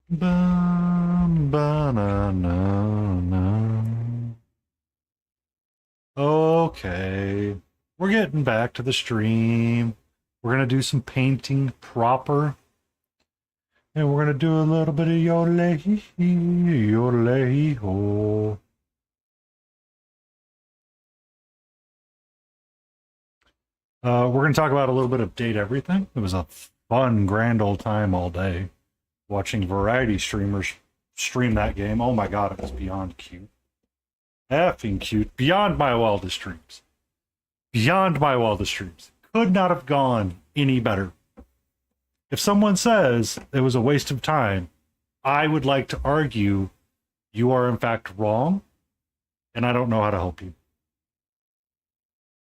Bum, ba-na-na-na. Okay. We're getting back to the stream. We're gonna do some painting proper. And we're gonna do a little bit of yodel ho. We're gonna talk about a little bit of Date Everything. It was a fun, grand old time all day watching variety streamers stream that game. Oh my god, it was beyond cute. Effing cute. Beyond my wildest dreams. Beyond my wildest dreams. Could not have gone any better. If someone says it was a waste of time, I would like to argue you are in fact wrong, and I don't know how to help you.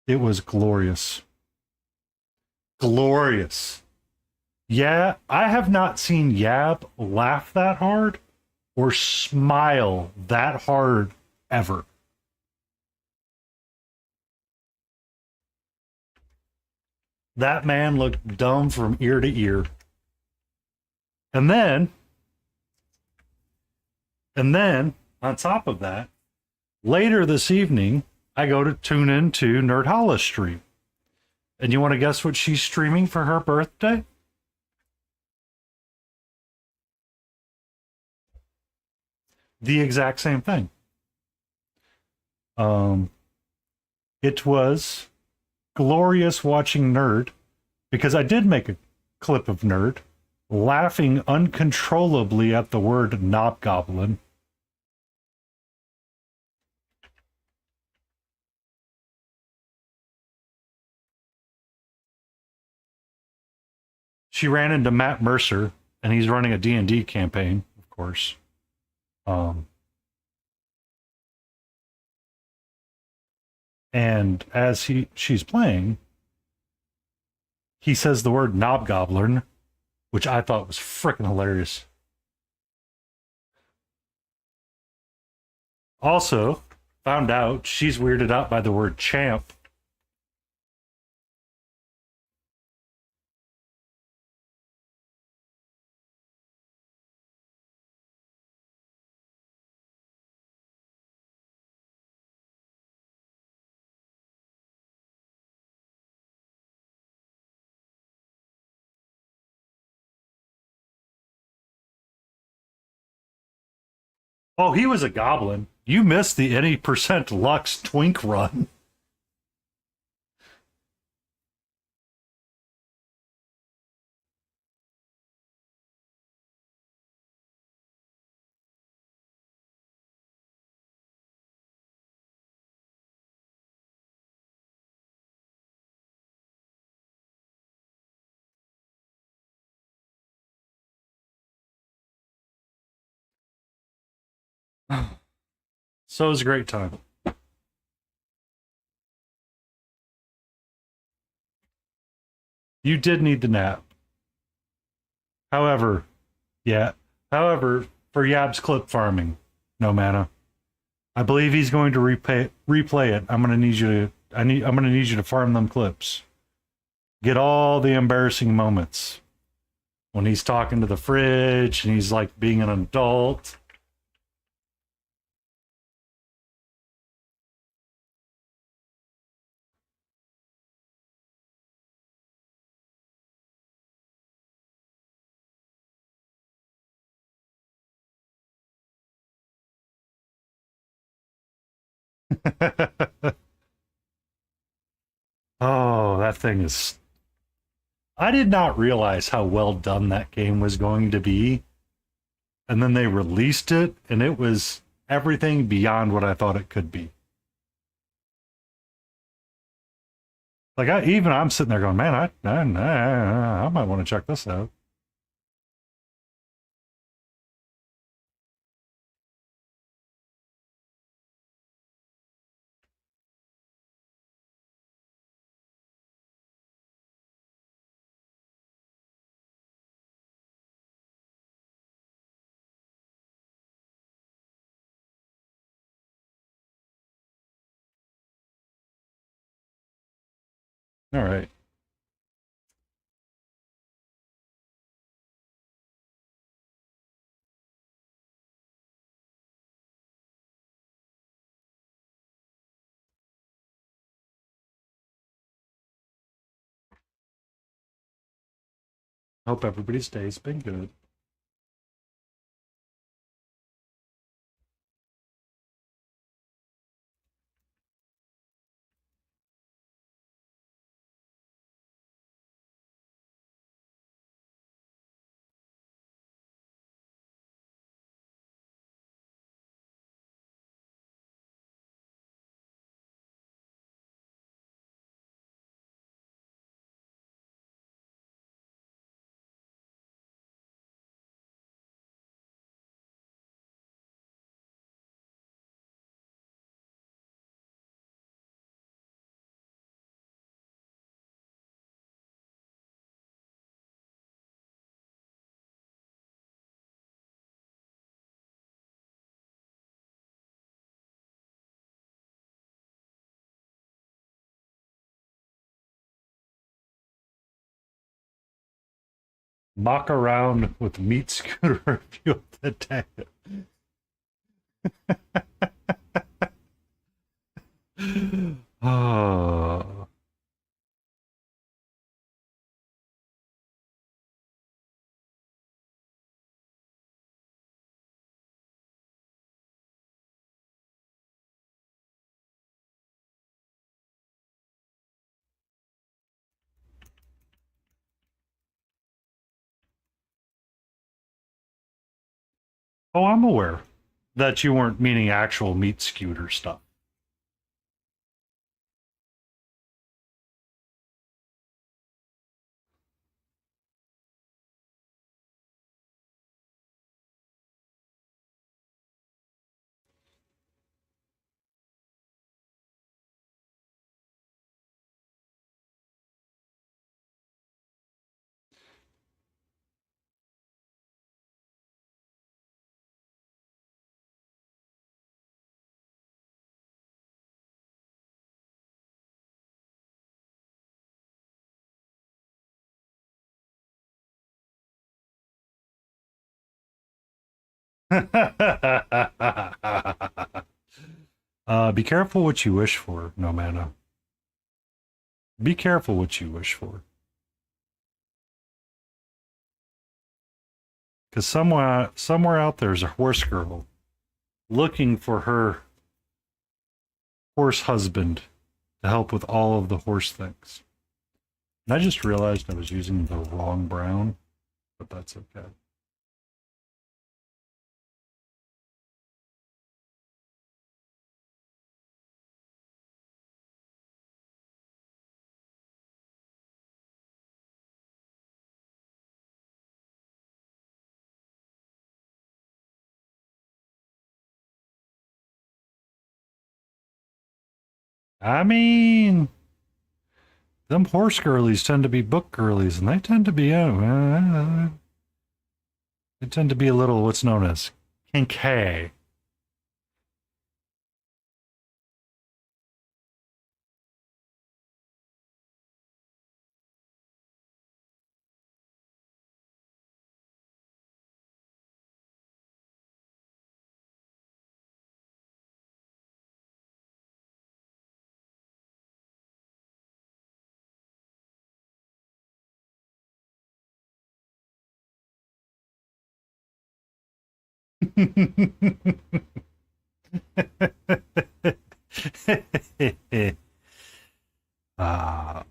It was glorious. Glorious. Yeah, I have not seen Yab laugh that hard or smile that hard ever. That man looked dumb from ear to ear. And then, and then, on top of that, later this evening, I go to tune into Nerd Hollis stream. And you want to guess what she's streaming for her birthday? The exact same thing. Um, it was glorious watching Nerd because I did make a clip of Nerd laughing uncontrollably at the word knobgoblin. She ran into Matt Mercer, and he's running a D&D campaign, of course. Um, and as she's playing, he says the word knobgoblin, which I thought was freaking hilarious. Also, found out she's weirded out by the word champ. Oh, he was a goblin. You missed the any percent Lux Twink run. So it was a great time. You did need the nap. However, yeah. However, for Yab's clip farming, no mana. I believe he's going to replay it. I'm gonna need you to I'm gonna need you to farm them clips. Get all the embarrassing moments. When he's talking to the fridge and he's like being an adult. Oh, that thing is. I did not realize how well done that game was going to be. And then they released it, and it was everything beyond what I thought it could be. Like, I'm sitting there going, man, I might want to check this out. All right. Hope everybody's day's been good. Mock around with meat scooter review of the day. Oh. Oh, I'm aware that you weren't meaning actual meat scooter stuff. Be careful what you wish for, no mana. Be careful what you wish for. Because somewhere out there's a horse girl looking for her horse husband to help with all of the horse things. And I just realized I was using the wrong brown, but that's okay. I mean, them horse girlies tend to be book girlies, and they tend to be they tend to be a little what's known as kinky. uh,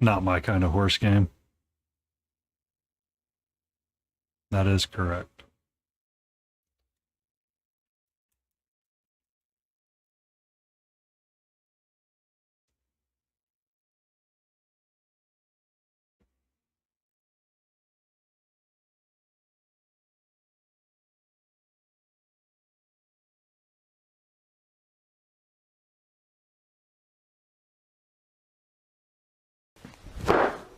not my kind of horse game. That is correct.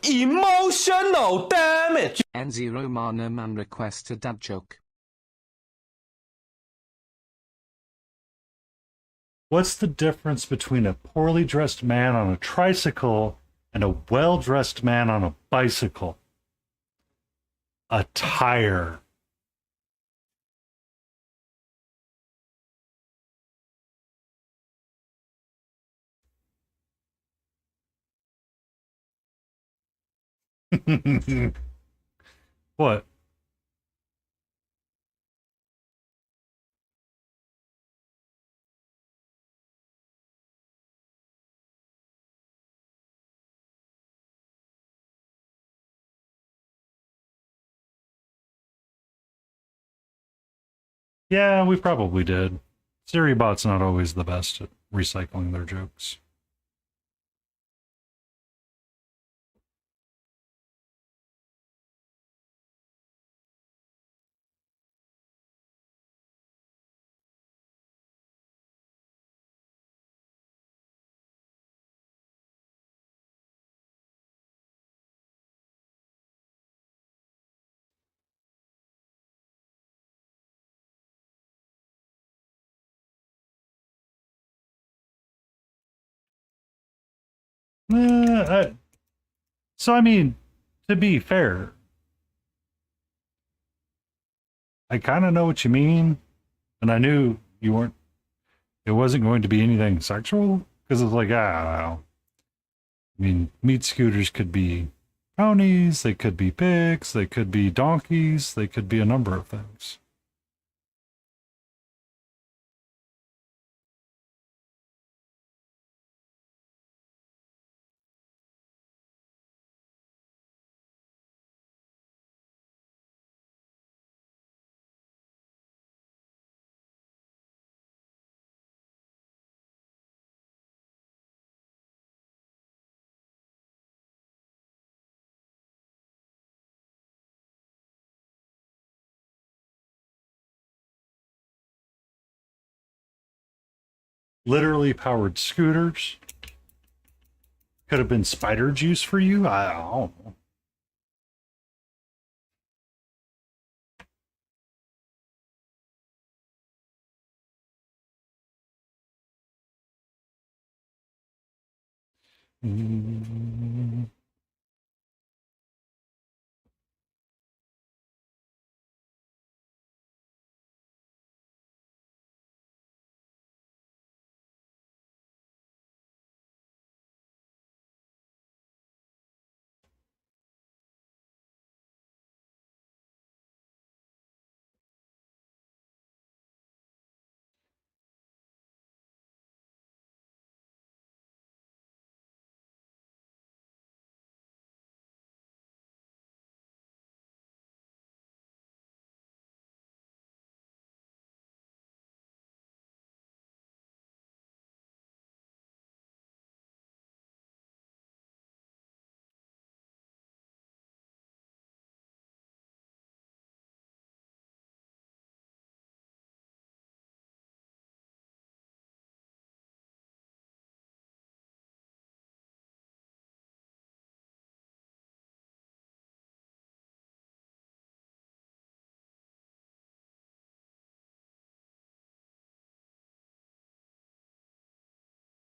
Emotional damage. And Zero Mana Man requests a dad joke. What's the difference between a poorly dressed man on a tricycle and a well-dressed man on a bicycle? A tire. What? Yeah, we probably did. Siribot's not always the best at recycling their jokes. So, I mean, to be fair, I kind of know what you mean, and I knew you weren't. It wasn't going to be anything sexual because it's like, I don't know. I mean, meat scooters could be ponies, they could be pigs, they could be donkeys, they could be a number of things. Literally powered scooters could have been spider juice for you. I don't know. Mm.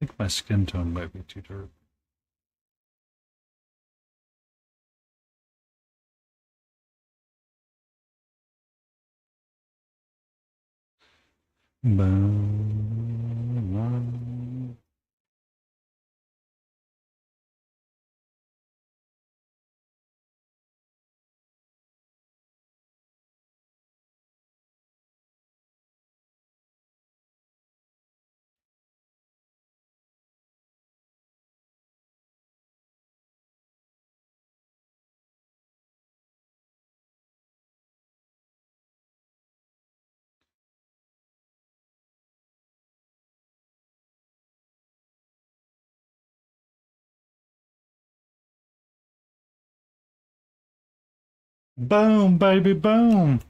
I think my skin tone might be too dark. Boom. Boom, baby, boom.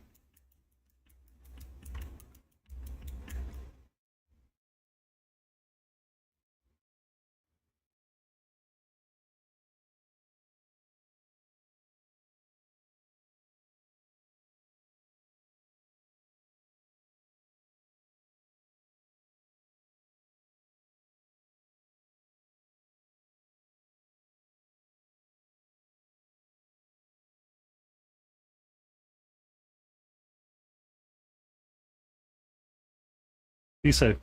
Be safe.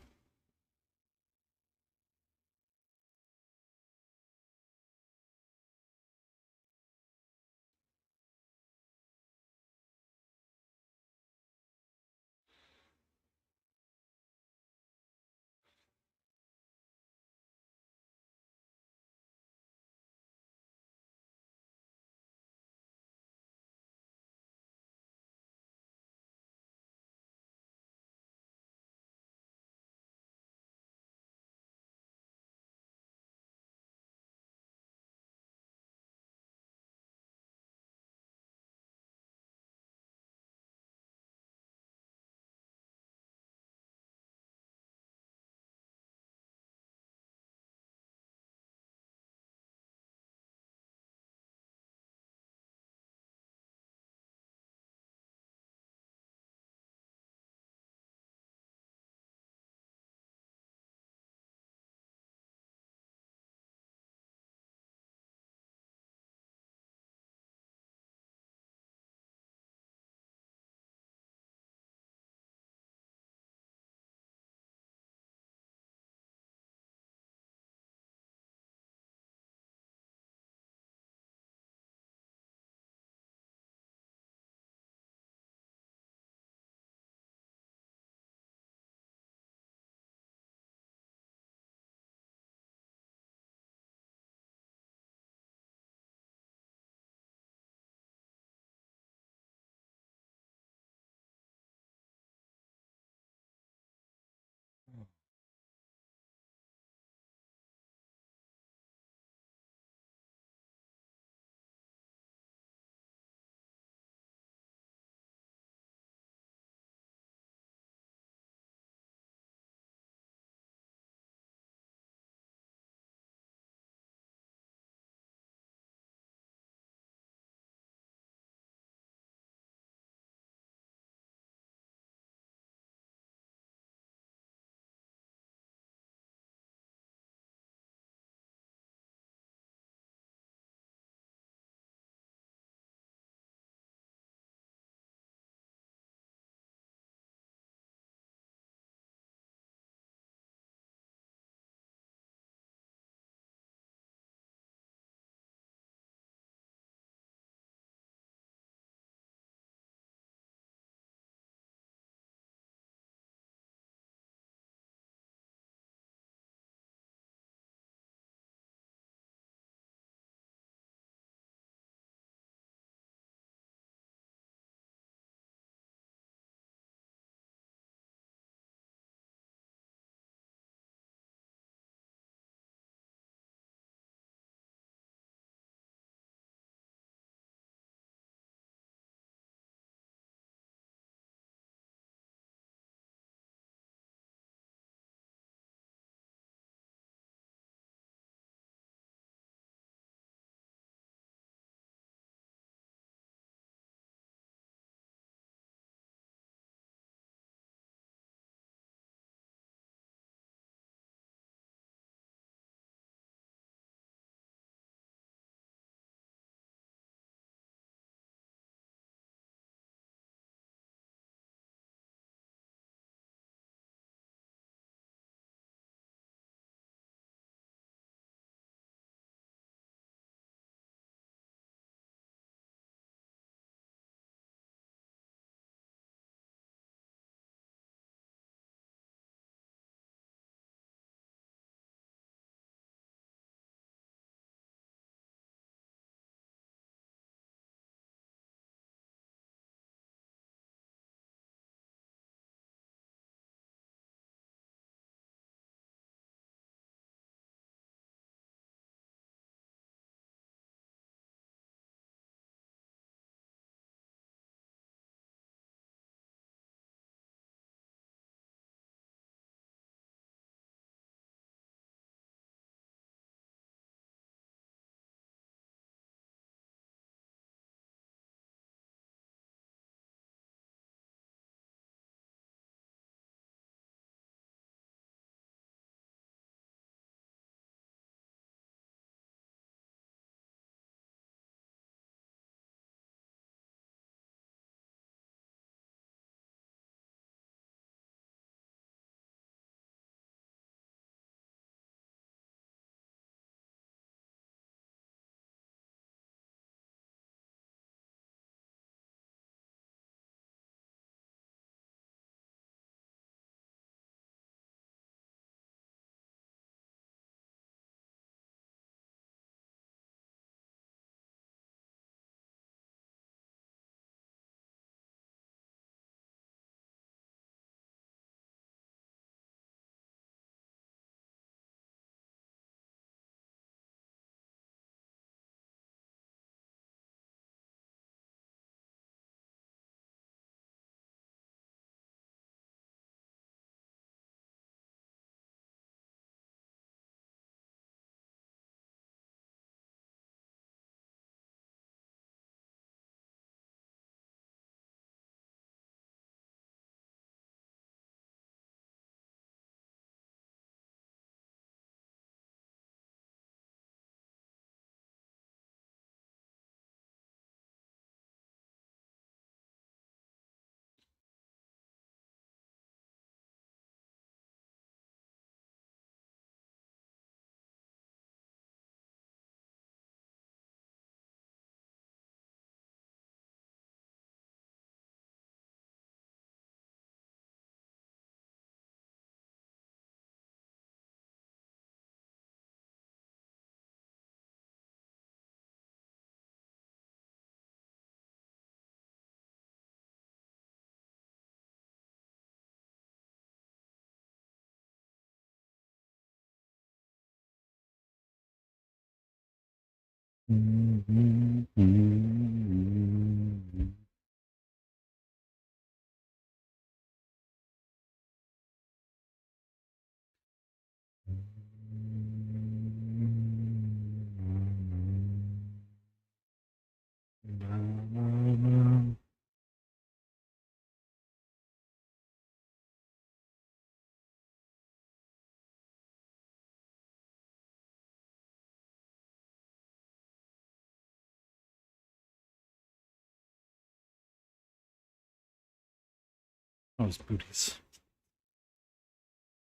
Oh, his booties.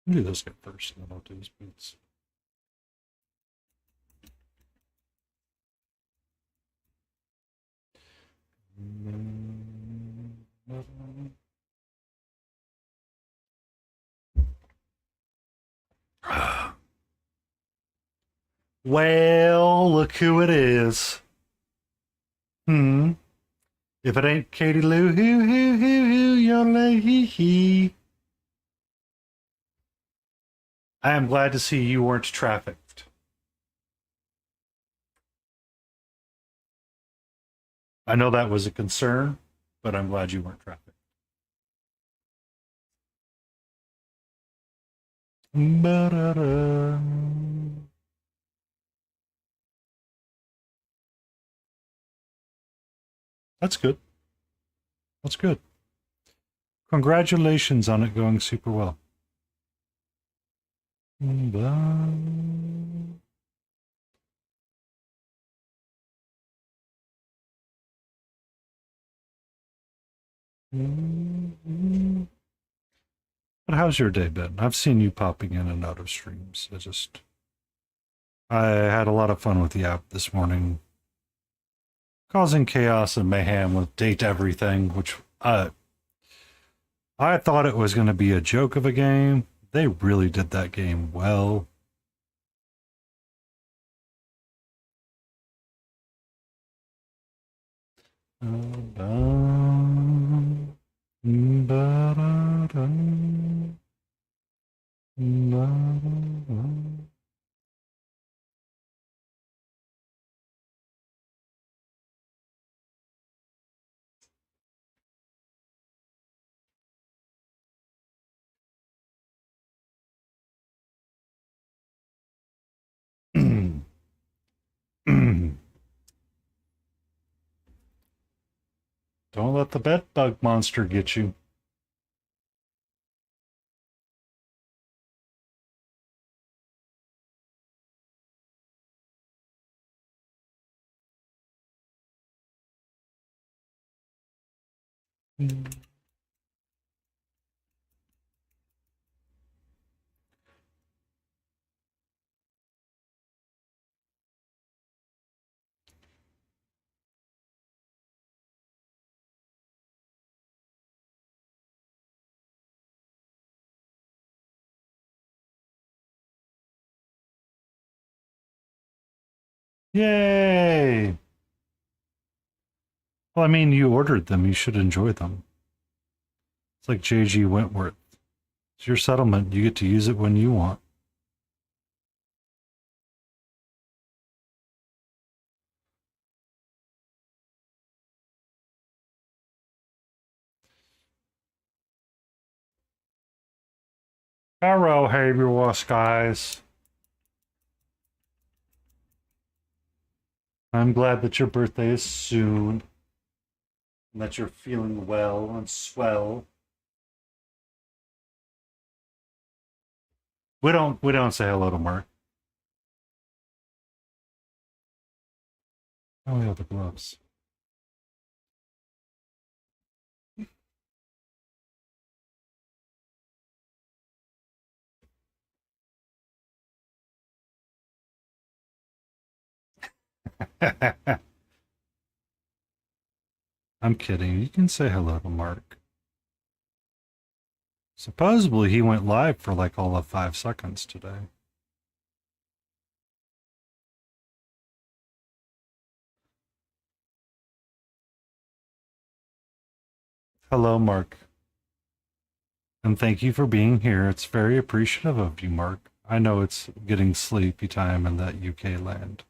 I'll do this guy first, and then I'll do his boots. Well, look who it is. Hmm. If it ain't Katie Lou, hoo, yodelay, hee hee. I am glad to see you weren't trafficked. I know that was a concern, but I'm glad you weren't trafficked. Ba-da-da. That's good. That's good. Congratulations on it going super well. But how's your day been? I've seen you popping in and out of streams. I had a lot of fun with the app this morning, causing chaos and mayhem with date everything, which I thought it was going to be a joke of a game. They really did that game well. Don't let the bed bug monster get you. Yay! Well, I mean, you ordered them. You should enjoy them. It's like J.G. Wentworth. It's your settlement. You get to use it when you want. Hello, Haberwas, guys. I'm glad that your birthday is soon and that you're feeling well and swell. We don't say hello to Mark. Oh, yeah, the gloves. I'm kidding. You can say hello to Mark. Supposedly he went live for like all of 5 seconds today. Hello, Mark. And thank you for being here. It's very appreciative of you, Mark. I know it's getting sleepy time in that UK land.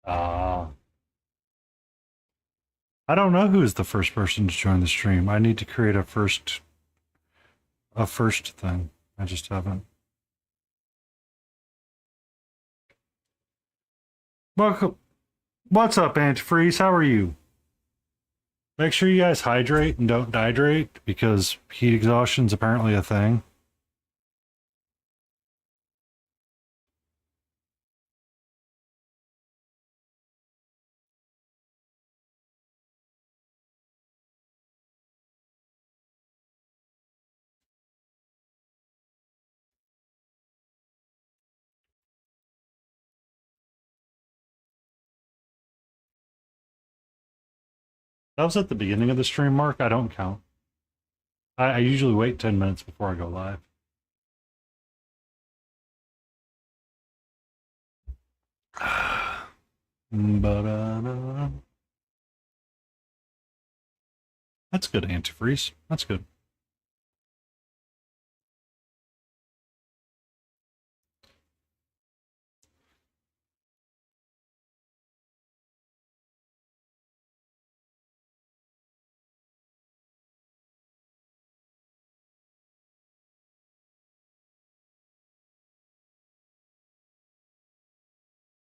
Ah. I don't know who is the first person to join the stream. I need to create a first thing. I just haven't. Welcome. What's up, Antifreeze? How are you? Make sure you guys hydrate and don't dehydrate because heat exhaustion is apparently a thing. That was at the beginning of the stream, Mark. I don't count. I usually wait 10 minutes before I go live. Ba-da-da. That's good, antifreeze. That's good.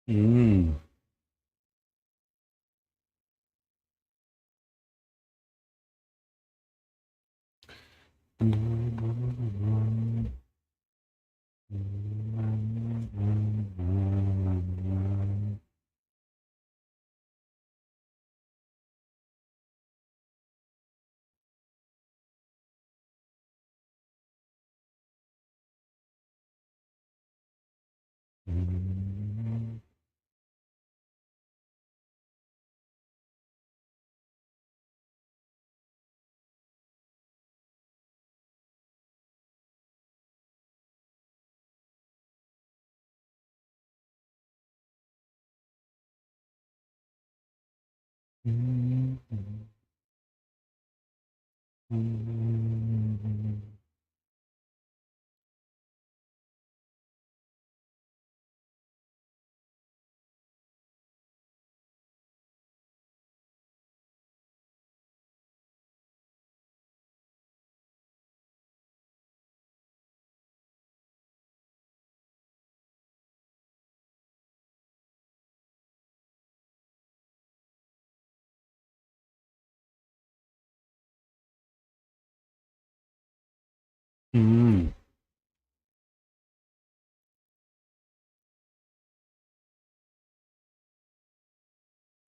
Mm. Mm.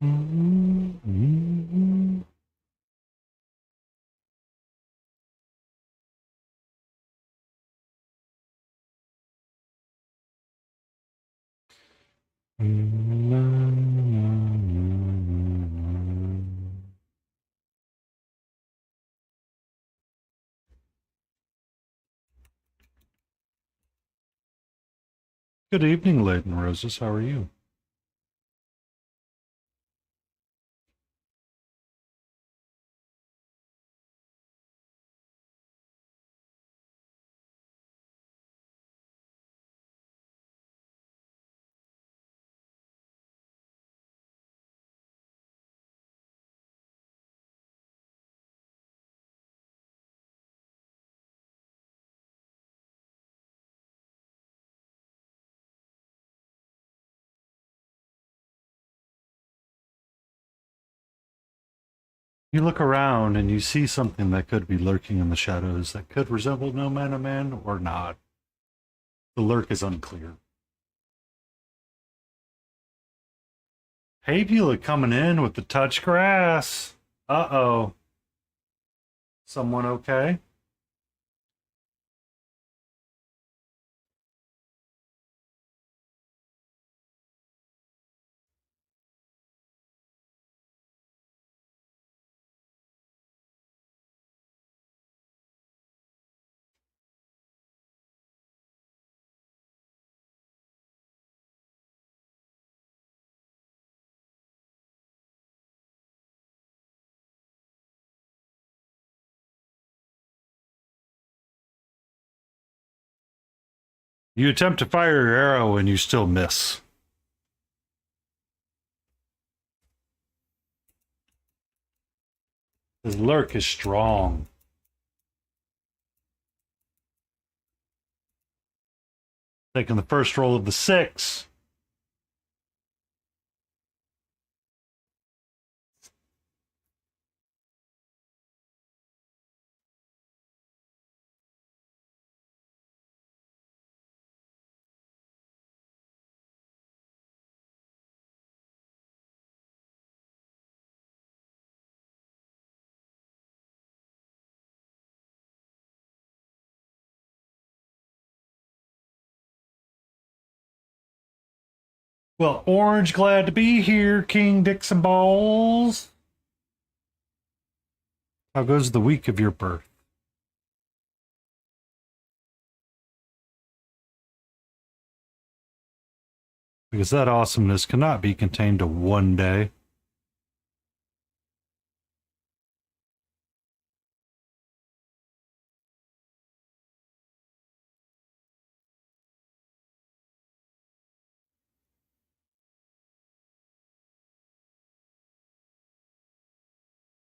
Mm. Good evening, Leighton Roses. How are you? You look around and you see something that could be lurking in the shadows that could resemble No Man a Man or not. The lurk is unclear. Hey, Beulah coming in with the touch grass. Uh-oh. Someone okay? You attempt to fire your arrow and you still miss. His lurk is strong. Taking the first roll of the 6. Well, Orange, glad to be here, King Dixon Balls. How goes the week of your birth? Because that awesomeness cannot be contained to one day.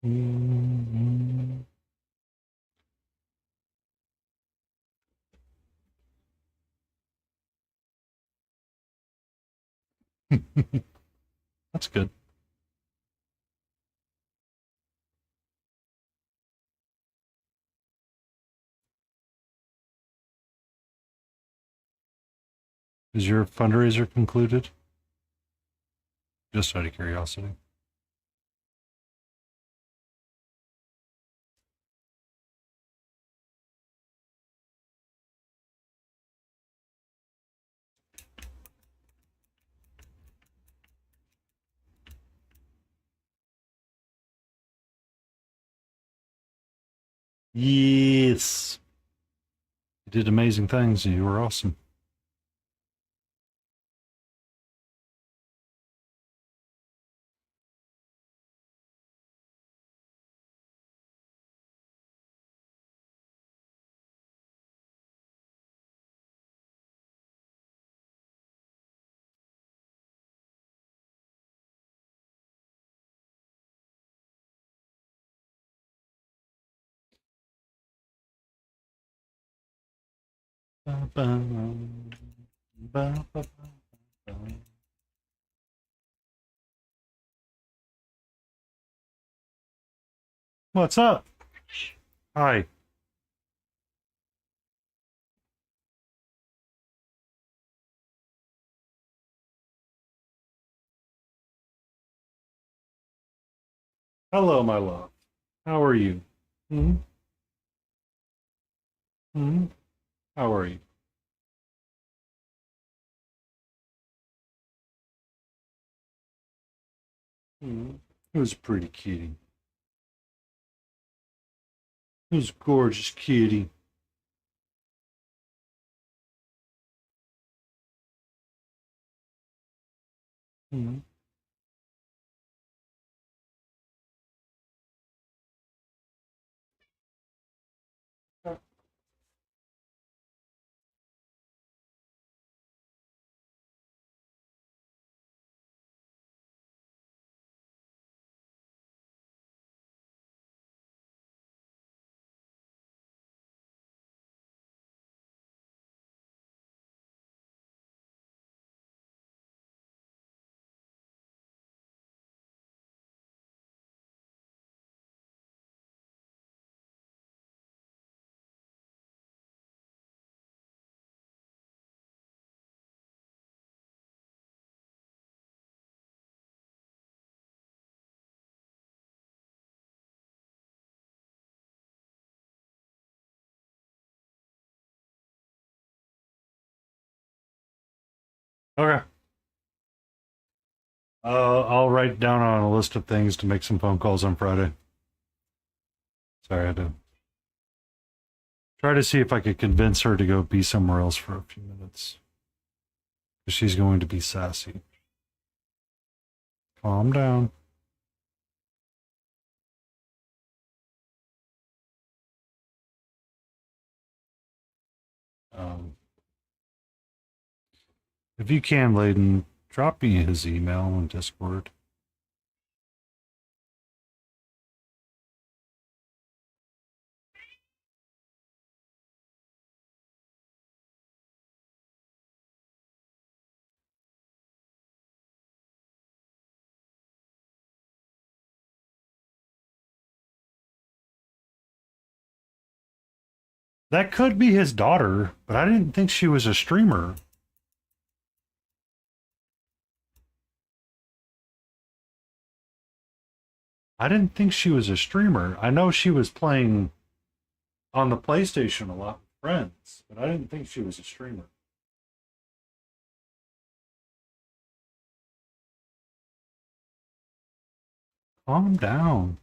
Mm-hmm. That's good. Is your fundraiser concluded? Just out of curiosity. Yes. You did amazing things. You were awesome. What's up? Hi. Hello, my love. How are you? Hmm? Hmm? How are you? Hmm? Who's a pretty kitty? Who's a gorgeous kitty? Hmm? Okay. I'll write down on a list of things to make some phone calls on Friday. Sorry, I had to try to see if I could convince her to go be somewhere else for a few minutes. Because she's going to be sassy. Calm down. Um, if you can, Layden, drop me his email on Discord. That could be his daughter, but I didn't think she was a streamer. I didn't think she was a streamer. I know she was playing on the PlayStation a lot with friends, but I didn't think she was a streamer. Calm down.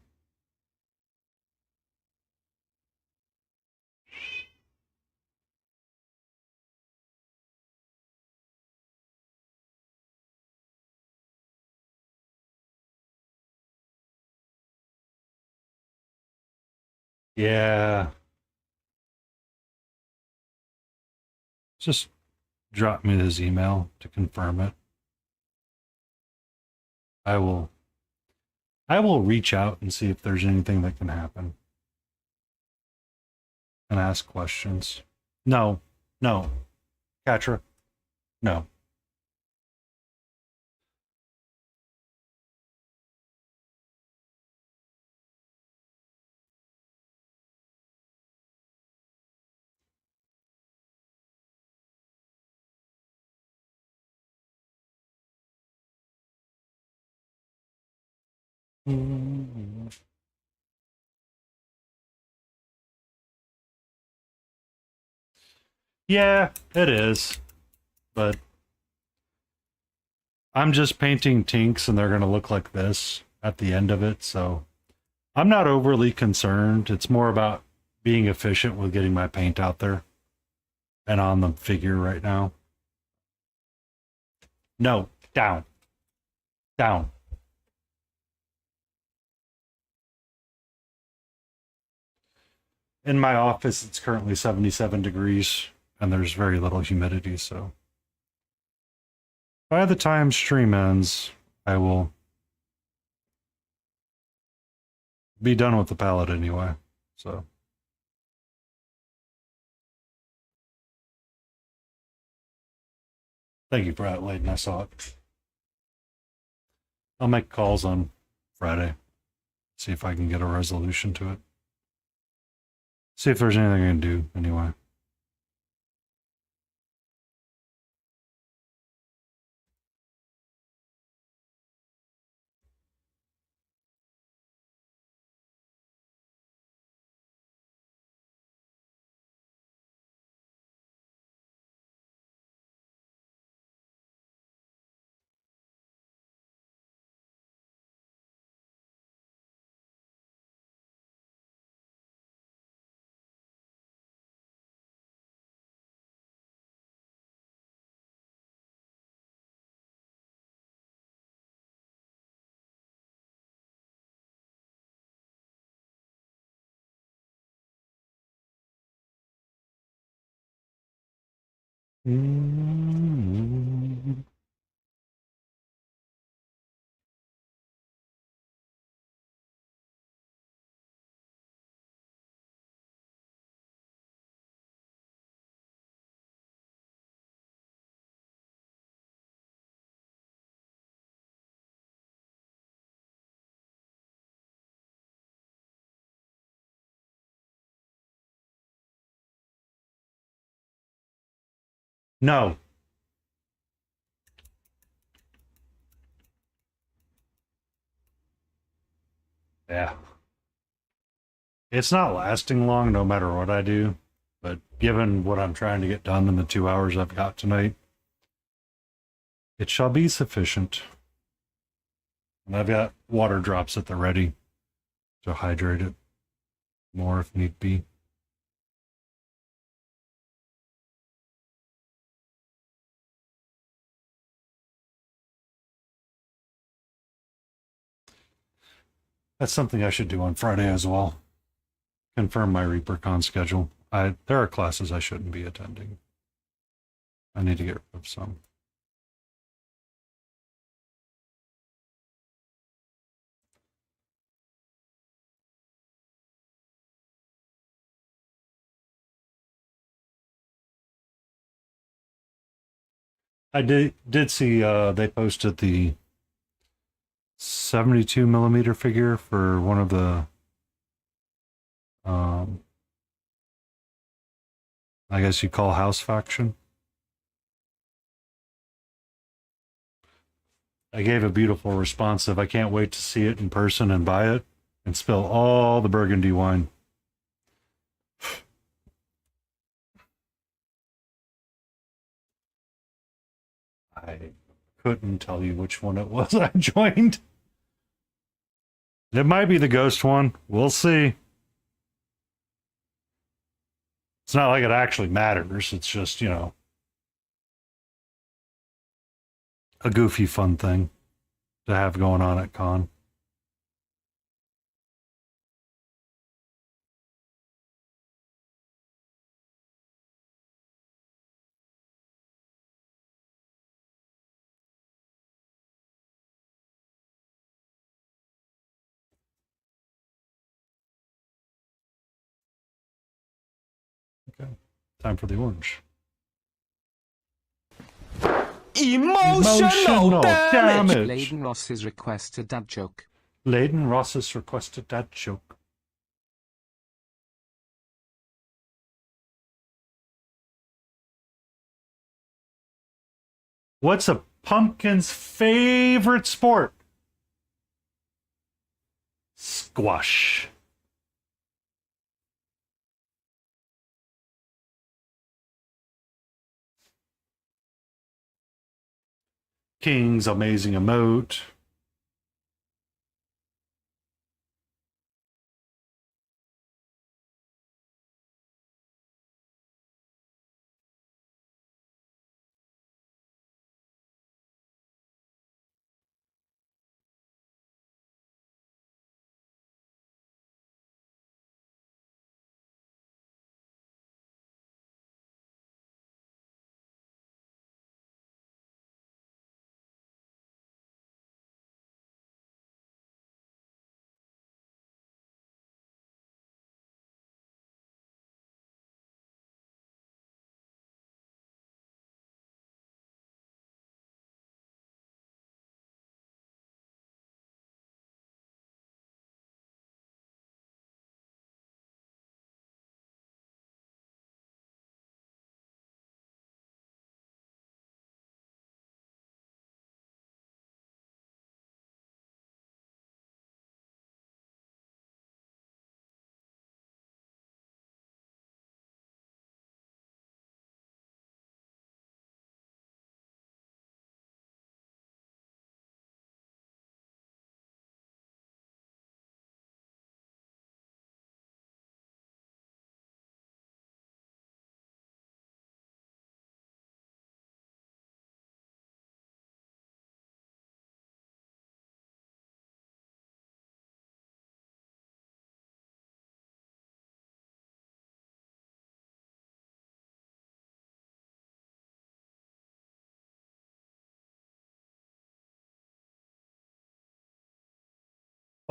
Yeah. Just drop me his email to confirm it. I will I will reach out and see if there's anything that can happen and ask questions. No. No. Katra. No. Yeah, it is. But I'm just painting tinks and they're going to look like this at the end of it. So I'm not overly concerned. It's more about being efficient with getting my paint out there and on the figure right now. No, down, down. In my office, it's currently 77 degrees and there's very little humidity. So by the time stream ends, I will be done with the palette anyway. So thank you for that, Layden. I saw it. I'll make calls on Friday, see if I can get a resolution to it. See if there's anything I can do anyway. Mm-hmm. No. Yeah. It's not lasting long no matter what I do, but given what I'm trying to get done in the 2 hours I've got tonight, it shall be sufficient. And I've got water drops at the ready to hydrate it more if need be. That's something I should do on Friday as well. Confirm my ReaperCon schedule. There are classes I shouldn't be attending. I need to get rid of some. I did see they posted the 72 millimeter figure for one of the um I guess you call house faction. I gave a beautiful response of I can't wait to see it in person and buy it and spill all the burgundy wine. I couldn't tell you which one it was I joined. It might be the ghost one. We'll see. It's not like it actually matters. It's just, you know, a goofy, fun thing to have going on at con. Okay. Time for the orange. Emotional damage. Layden Ross's requested dad joke. Layden Ross's requested dad joke. What's a pumpkin's favorite sport? Squash. King's amazing emote.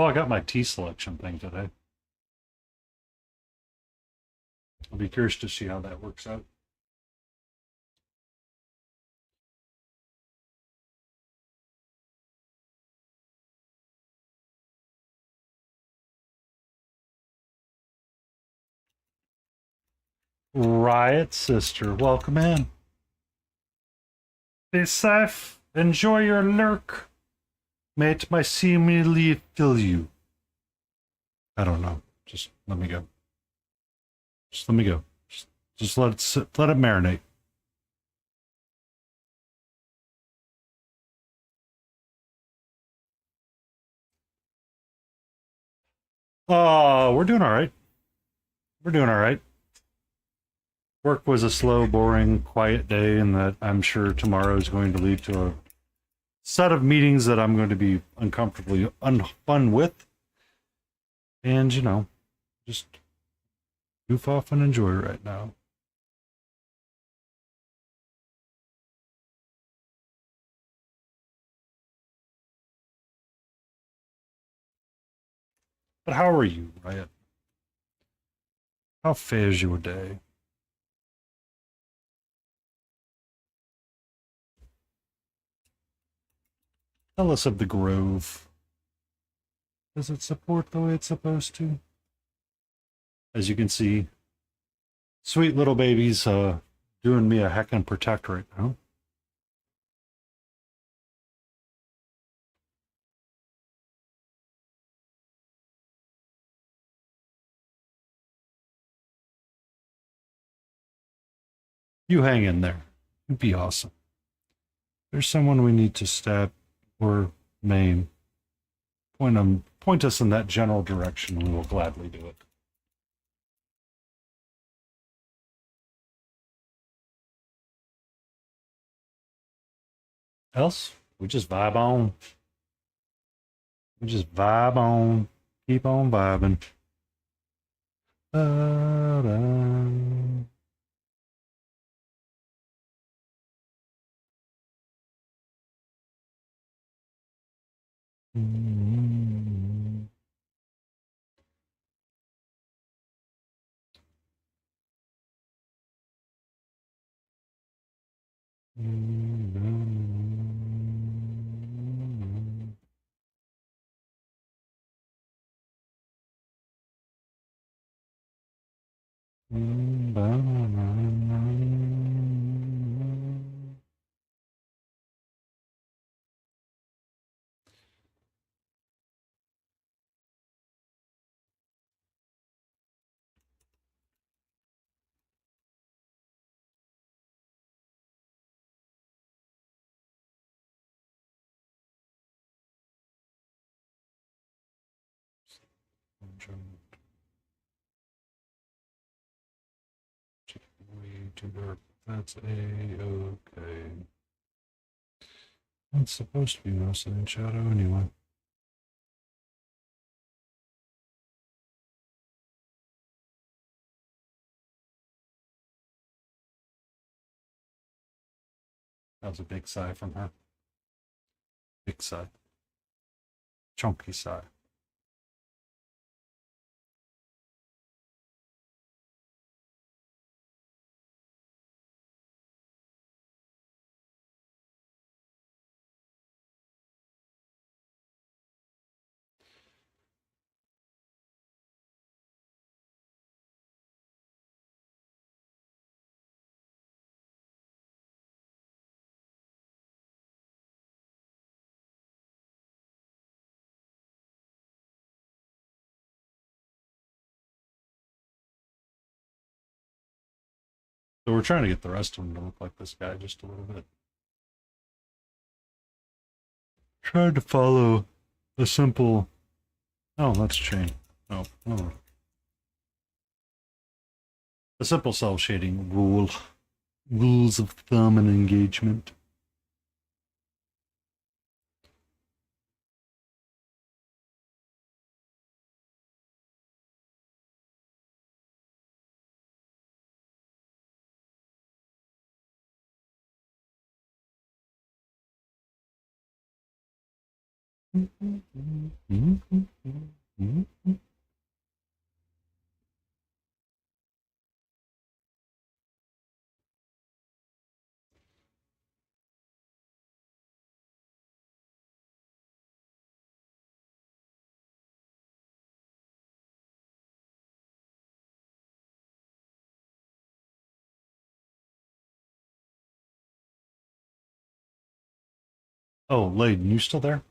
Oh, I got my tea selection thing today. I'll be curious to see how that works out. Riot Sister, welcome in. Be safe. Enjoy your lurk. May it my seemingly fill you. I don't know. Just let me go. Just let me go. Just let it sit. Let it marinate. Oh, we're doing all right. We're doing all right. Work was a slow, boring, quiet day, and that I'm sure tomorrow is going to lead to a set of meetings that I'm going to be uncomfortably unfun with. And, you know, just goof off and enjoy right now. But how are you, Riot? How fares your day? Tell us of the Grove. Does it support the way it's supposed to? As you can see, Sweet little baby's doing me a heckin' protect right now. You hang in there. It'd be awesome. There's someone we need to stab or maim. Point us in that general direction, and we will gladly do it. Else, we just vibe on. We just vibe on. Keep on vibing. Da-da. Mm-hmm. Way too dark. That's a-okay. It's supposed to be mostly in shadow anyway. That was a big sigh from her. Big sigh. Chunky sigh. So we're trying to get the rest of them to look like this guy just a little bit. Tried to follow a simple. Oh, that's chain. Oh. A simple cell shading rule. Rules of thumb and engagement. Oh, Layden, you still there?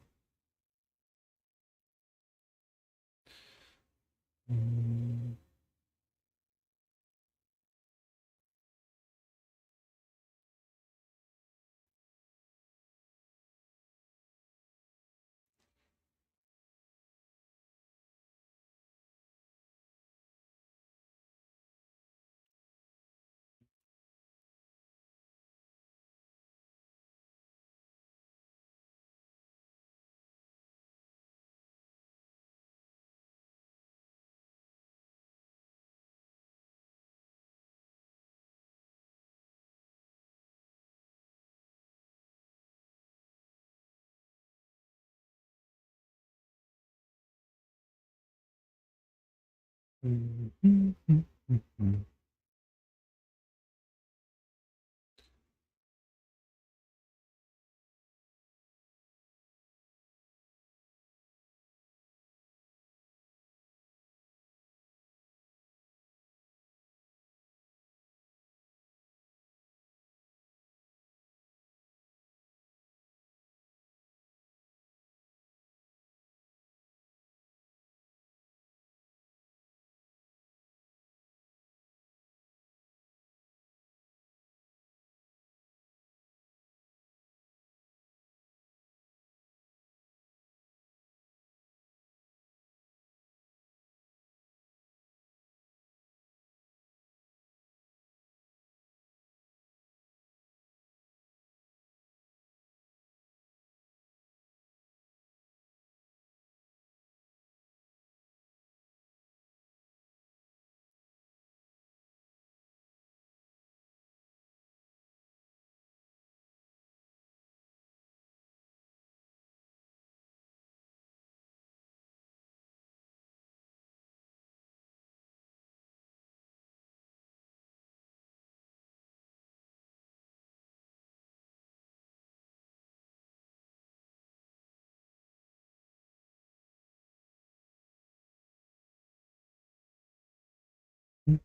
We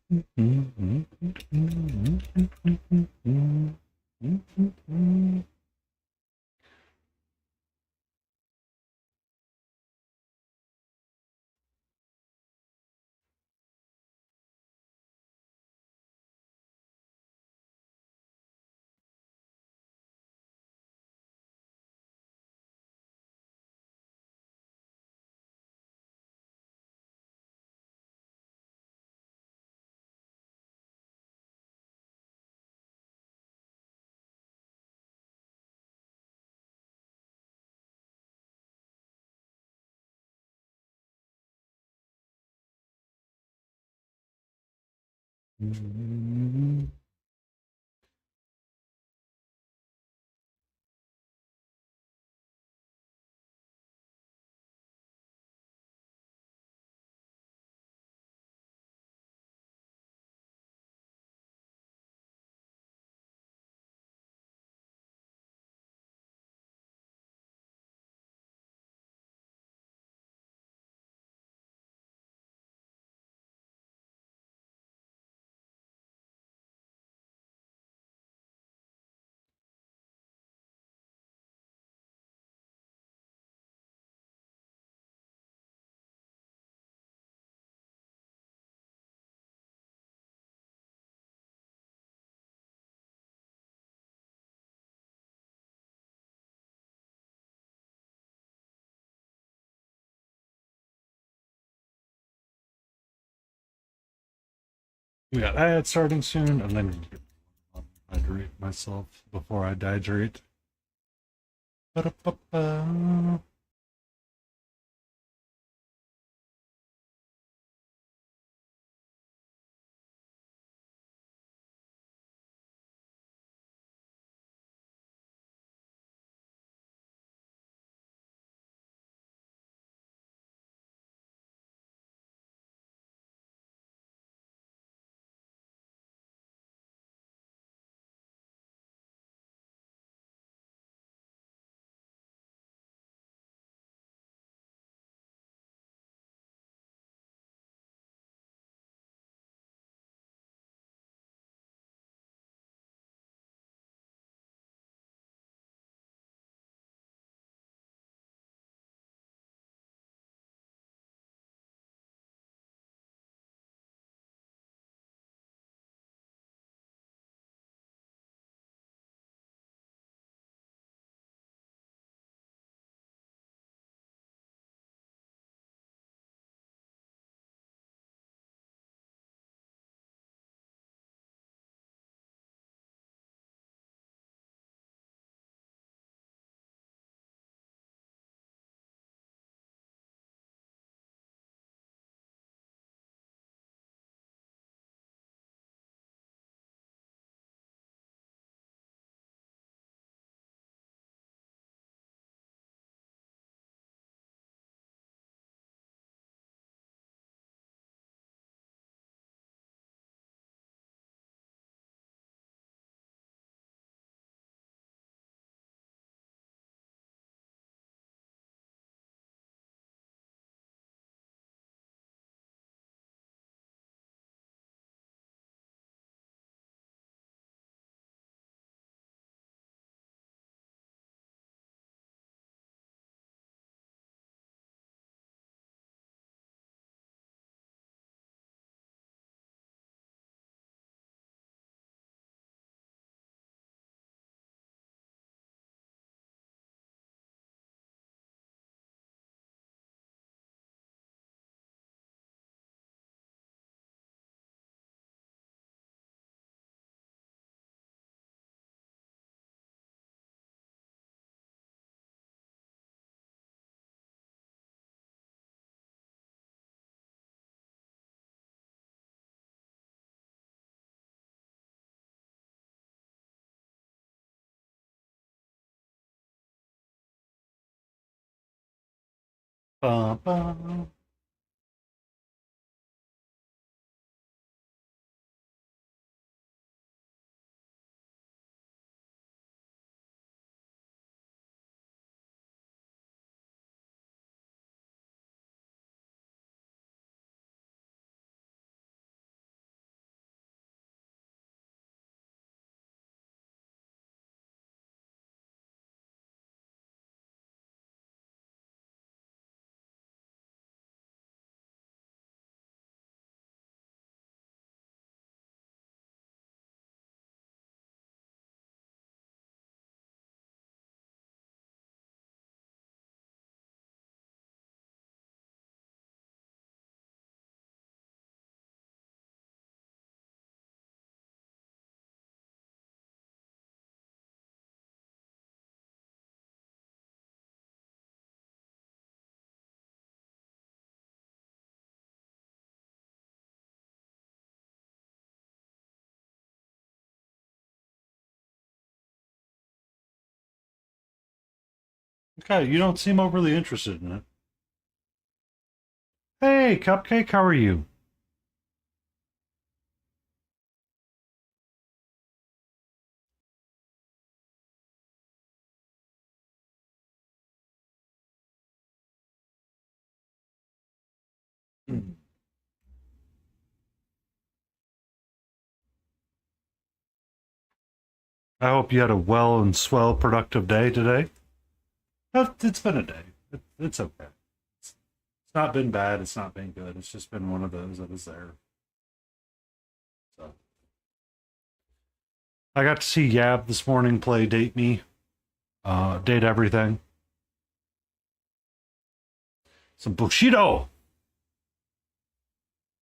got ads starting soon, and then hydrate myself before I dehydrate. Ba-da-ba-ba. Ba-ba. Okay, you don't seem overly interested in it. Hey, Cupcake, how are you? I hope you had a well and swell productive day today. It's been a day. It's okay. It's not been bad. It's not been good. It's just been one of those that was there. So I got to see Yab this morning play Date Me, Date Everything. Some Bushido.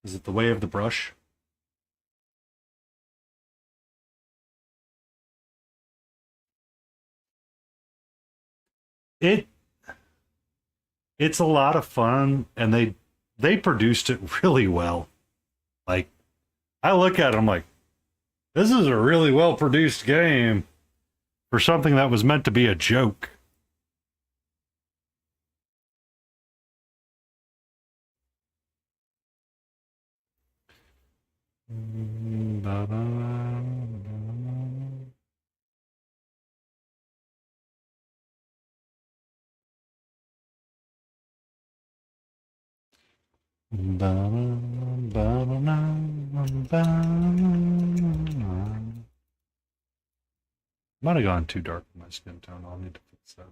Is it the way of the brush? It it's a lot of fun, and they produced it really well. Like I look at it, I'm like, this is a really well produced game for something that was meant to be a joke. Might have gone too dark in my skin tone. I'll need to fix that.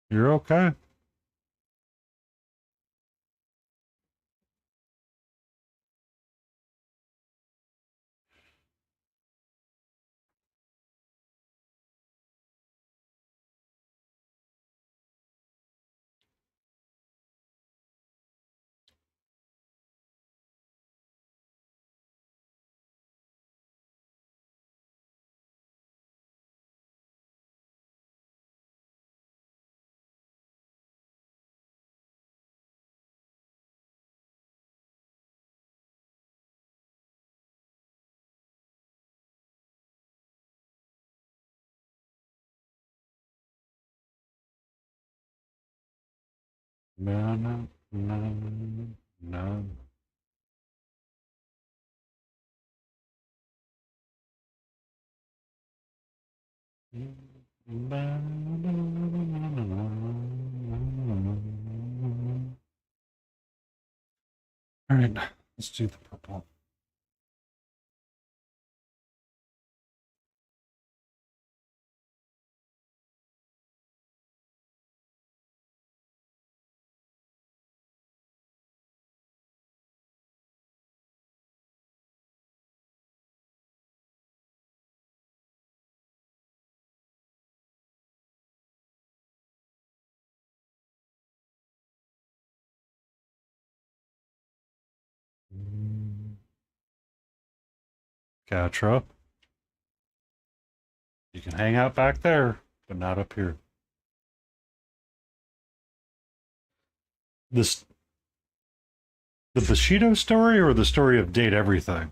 You're okay. No, no, no, no. All right, let's do the purple. Catra, you can hang out back there, but not up here. This the Bushido story or the story of Date Everything?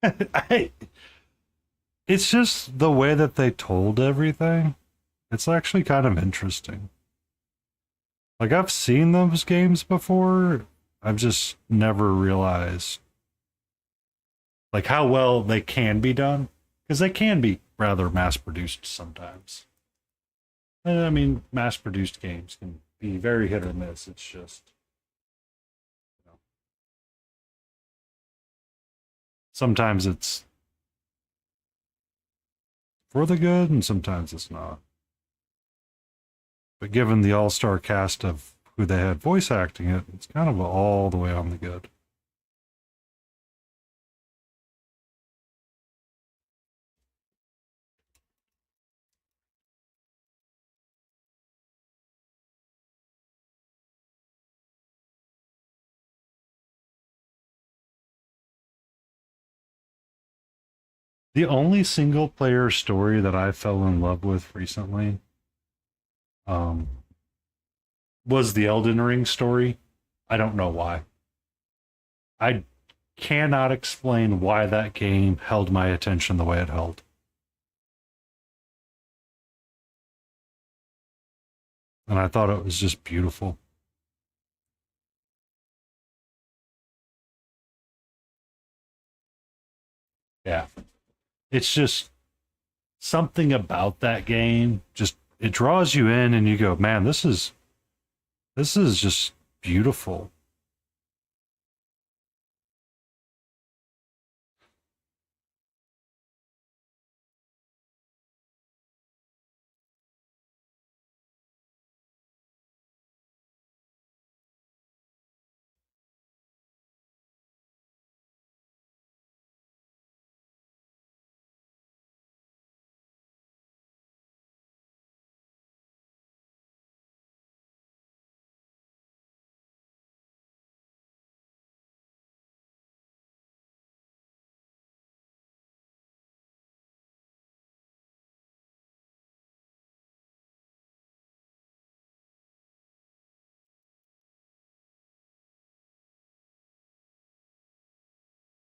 I, it's just the way that they told everything. It's actually kind of interesting. Like I've seen those games before. I've just never realized like how well they can be done because they can be rather mass produced sometimes. And, I mean, mass produced games can be very hit or miss. It's just you know, sometimes it's for the good and sometimes it's not. But given the all-star cast of who they had voice acting it, it's kind of all the way on the good. The only single player story that I fell in love with recently um, was the Elden Ring story. I don't know why. I cannot explain why that game held my attention the way it held. And I thought it was just beautiful. Yeah. It's just something about that game just it draws you in and you go, "Man, this is just beautiful."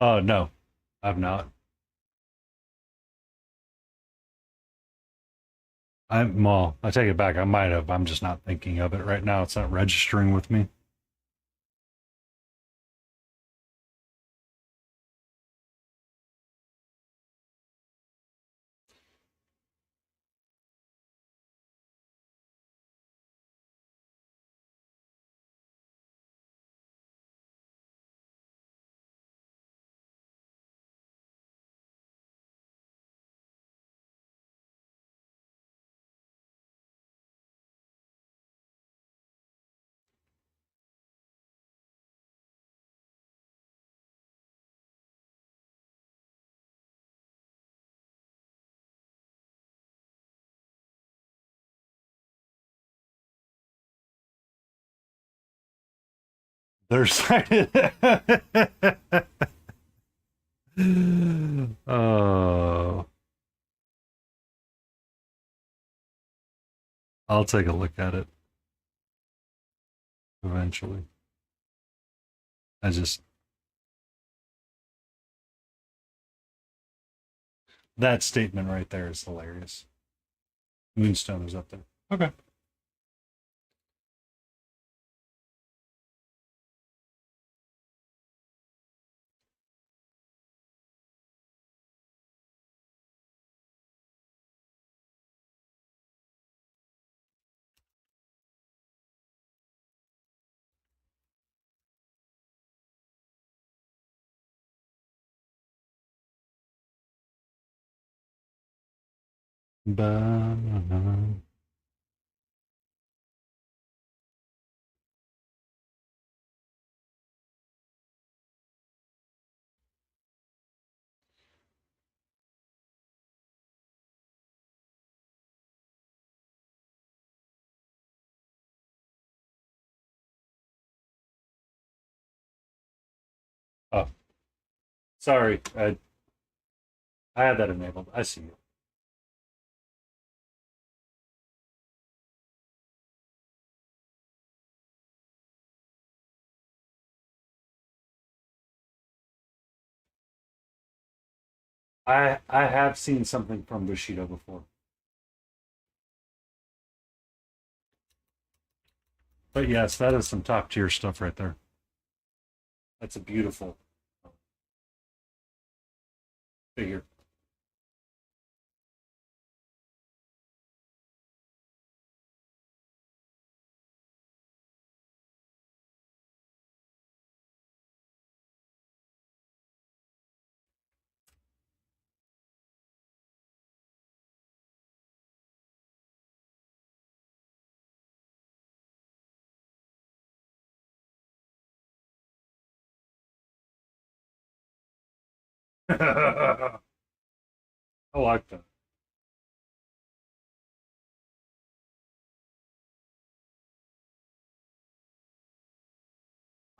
Oh, no. I've not. Well, I take it back. I might have. I'm just not thinking of it right now. It's not registering with me. There's Oh, I'll take a look at it eventually. I just that statement right there is hilarious. Moonstone is up there. Okay. Ba- Oh, sorry. I had that enabled. I see you. I have seen something from Bushido before. But yes, that is some top tier stuff right there. That's a beautiful figure. I like that.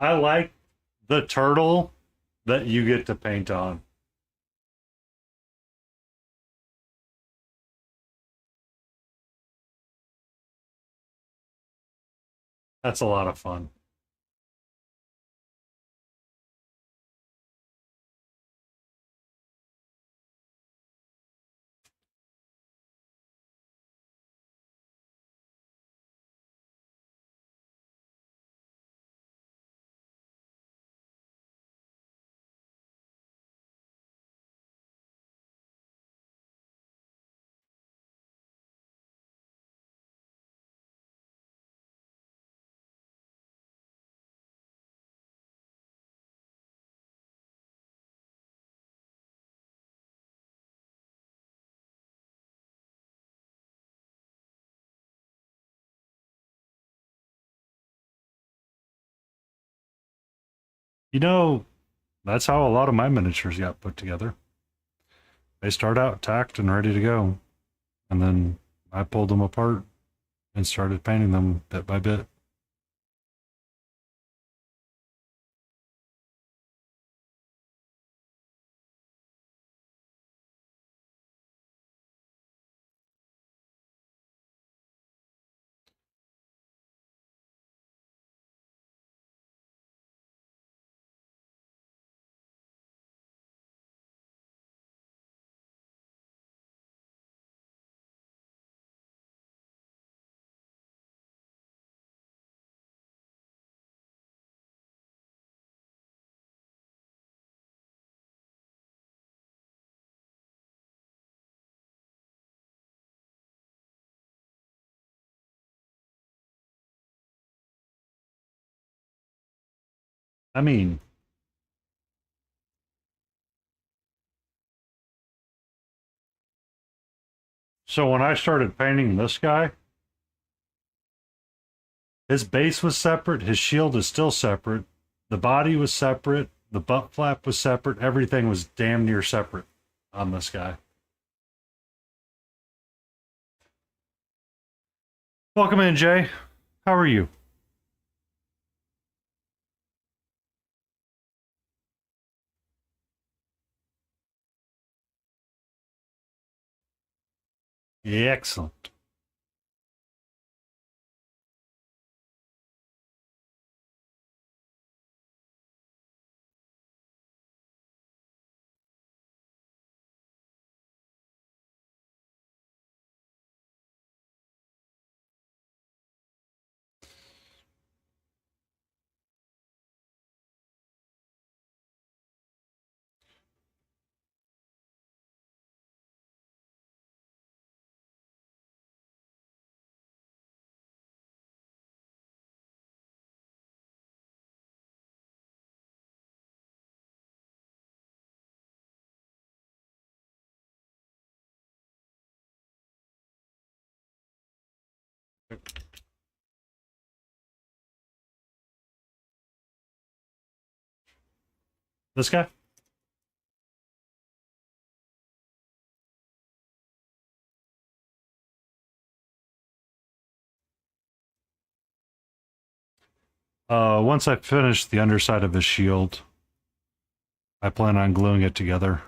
I like the turtle that you get to paint on. That's a lot of fun. You know, that's how a lot of my miniatures got put together. They start out tacked and ready to go, and then I pulled them apart and started painting them bit by bit. I mean, so when I started painting this guy, his base was separate, his shield is still separate, the body was separate, the butt flap was separate, everything was damn near separate on this guy. Welcome in, Jay. How are you? Yeah, excellent. This guy? Once I finish the underside of his shield, I plan on gluing it together.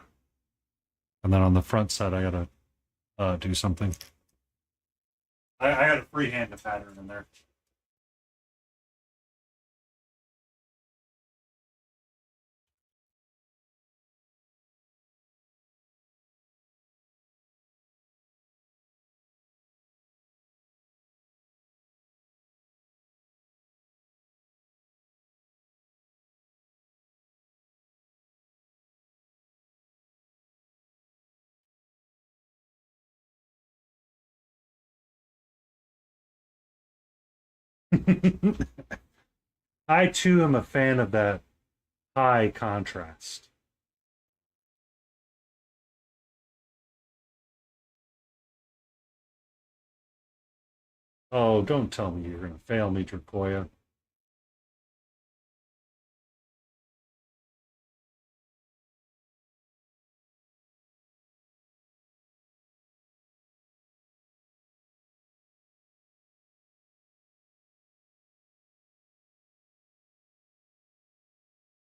And then on the front side, I gotta do something. I got a freehand pattern in there. I too am a fan of that high contrast. Oh, don't tell me you're gonna fail me, Dracoya.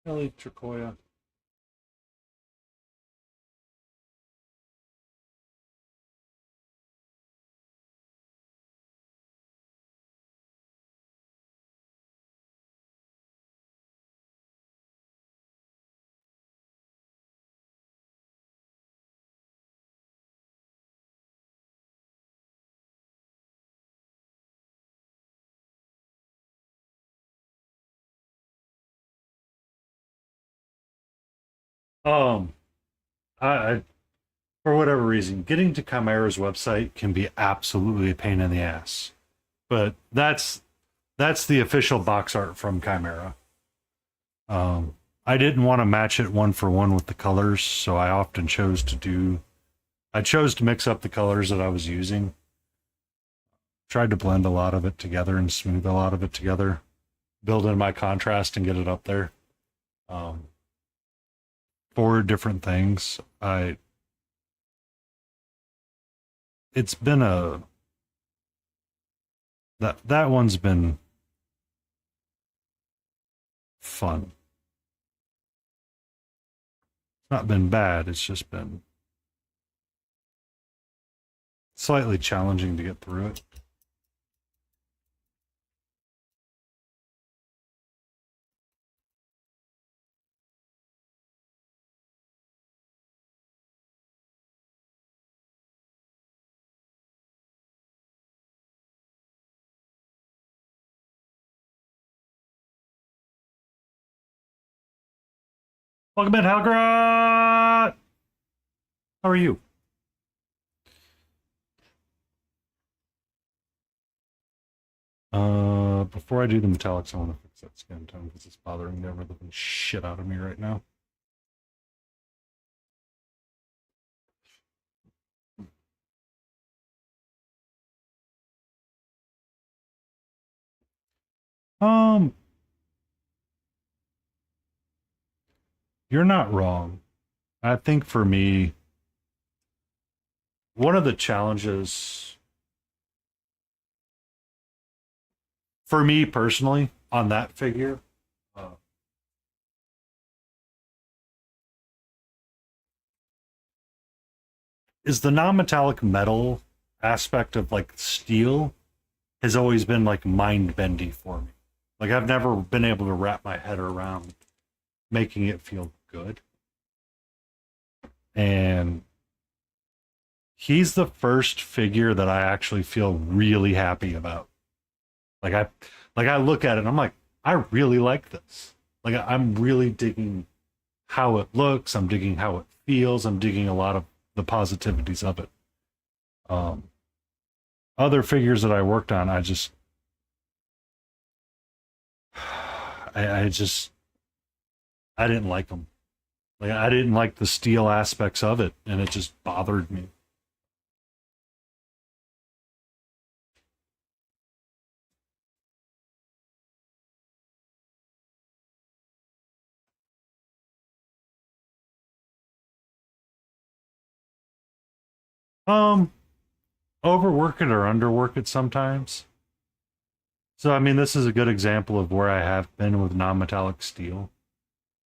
Really, Dracoya. Um, I for whatever reason, getting to Chimera's website can be absolutely a pain in the ass. But that's the official box art from Chimera. I didn't want to match it one for one with the colors, so I chose to mix up the colors that I was using. Tried to blend a lot of it together and smooth a lot of it together, build in my contrast and get it up there. Um, for different things. I it's been a that one's been fun. It's not been bad, it's just been slightly challenging to get through it. Welcome in, Halgrat! How are you? Before I do the metallics, I want to fix that skin tone because it's bothering the ever living shit out of me right now. Um, you're not wrong. I think for me, one of the challenges for me personally on that figure uh, is the non-metallic metal aspect of like steel has always been like mind bendy for me. Like I've never been able to wrap my head around making it feel good. And he's the first figure that I actually feel really happy about. Like I look at it and I'm like, I really like this. Like I'm really digging how it looks, I'm digging how it feels, I'm digging a lot of the positivities of it. Um Other figures that I worked on, I just I didn't like them. Like I didn't like the steel aspects of it, and it just bothered me. Um, Overwork it or underwork it sometimes. So I mean, this is a good example of where I have been with non-metallic steel,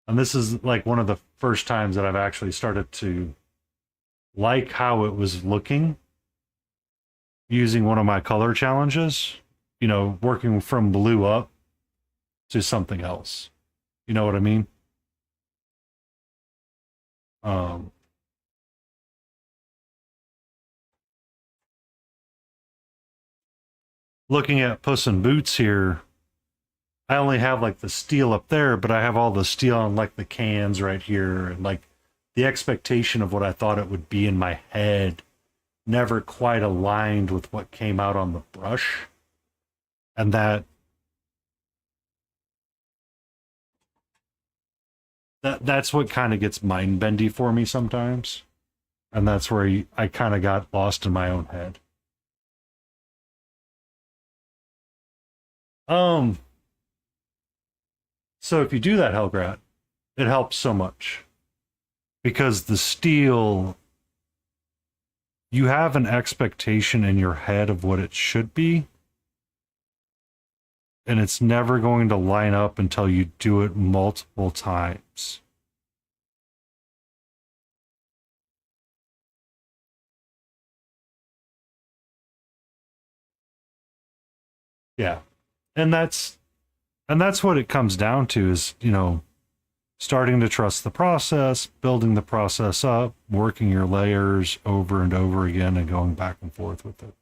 and this is like one of the first times that I've actually started to like how it was looking using one of my color challenges. You know, working from blue up to something else. You know what I mean? Um, Looking at Puss in Boots here, I only have like the steel up there, but I have all the steel on like the cans right here, and like the expectation of what I thought it would be in my head never quite aligned with what came out on the brush. And that's what kind of gets mind bendy for me sometimes. And that's where I kind of got lost in my own head. Um, so if you do that, Helgrat, it helps so much because the steel, you have an expectation in your head of what it should be, and it's never going to line up until you do it multiple times. Yeah. And that's what it comes down to is, you know, starting to trust the process, building the process up, working your layers over and over again and going back and forth with it.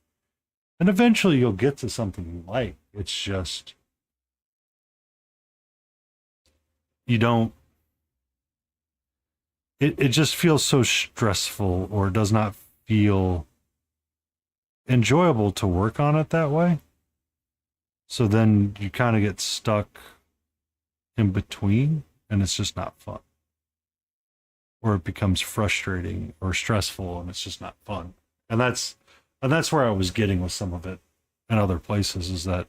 And eventually you'll get to something you like. It's just you don't it just feels so stressful, or does not feel enjoyable to work on it that way. So then you kind of get stuck in between, and it's just not fun. Or it becomes frustrating or stressful, and it's just not fun. And that's where I was getting with some of it in other places, is that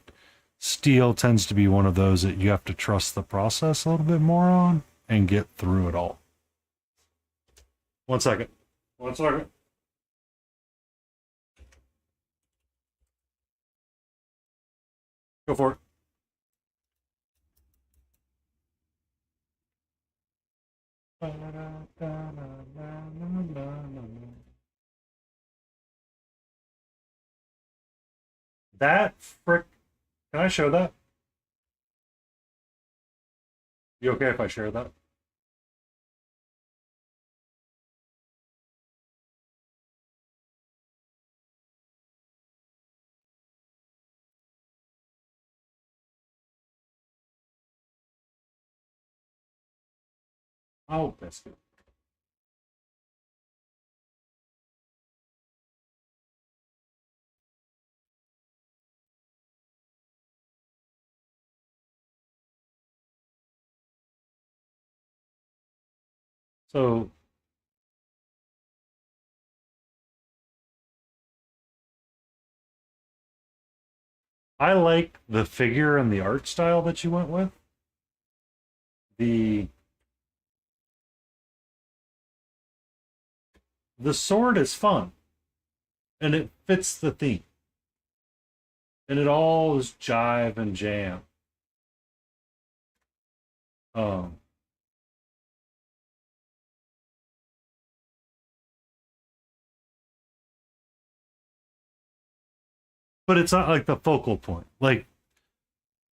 steel tends to be one of those that you have to trust the process a little bit more on and get through it all. 1 second. 1 second. Go for it. That frick. Can I show that? You okay if I share that? Oh, that's good. So I like the figure and the art style that you went with. The the sword is fun, and it fits the theme, and it all is jive and jam. Um, but it's not like the focal point. Like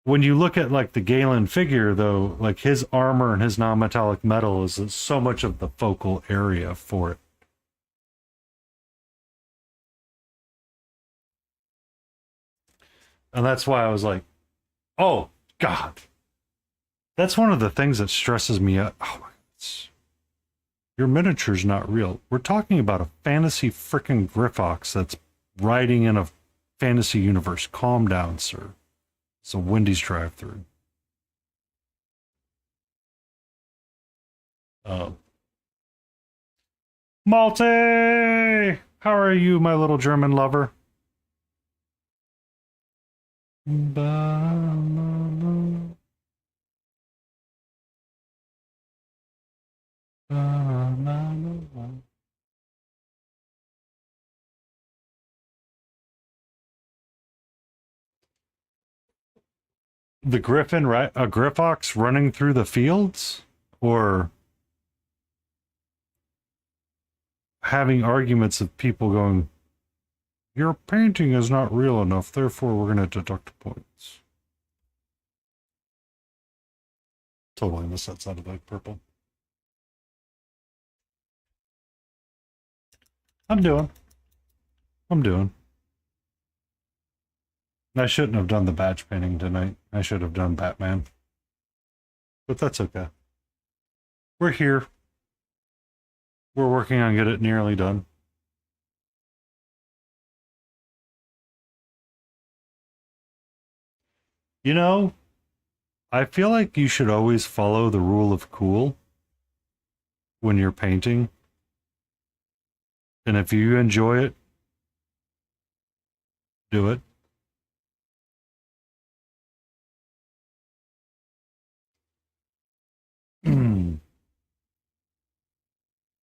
when you look at like the Galen figure, though, like his armor and his non-metallic metal is so much of the focal area for it. And that's why I was like, oh, God. That's one of the things that stresses me out. Oh, my God. Your miniature's not real. We're talking about a fantasy freaking Griffox that's riding in a fantasy universe. Calm down, sir. It's a Wendy's drive-through. Oh. Malte! How are you, my little German lover? Banana. Banana. The griffin, right? A griffox running through the fields? Or having arguments of people going, your painting is not real enough, therefore we're going to deduct points. Totally missed that side of the purple. I'm doing. I shouldn't have done the batch painting tonight. I should have done Batman. But that's okay. We're here. We're working on getting it nearly done. You know, I feel like you should always follow the rule of cool when you're painting. And if you enjoy it, do it.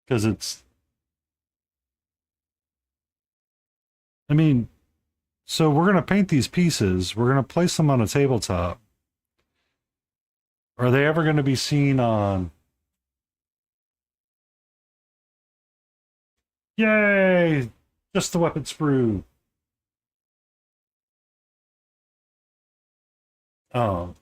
Because I mean, so we're going to paint these pieces. We're going to place them on a tabletop. Are they ever going to be seen on? Yay! Just the weapon sprue. Oh.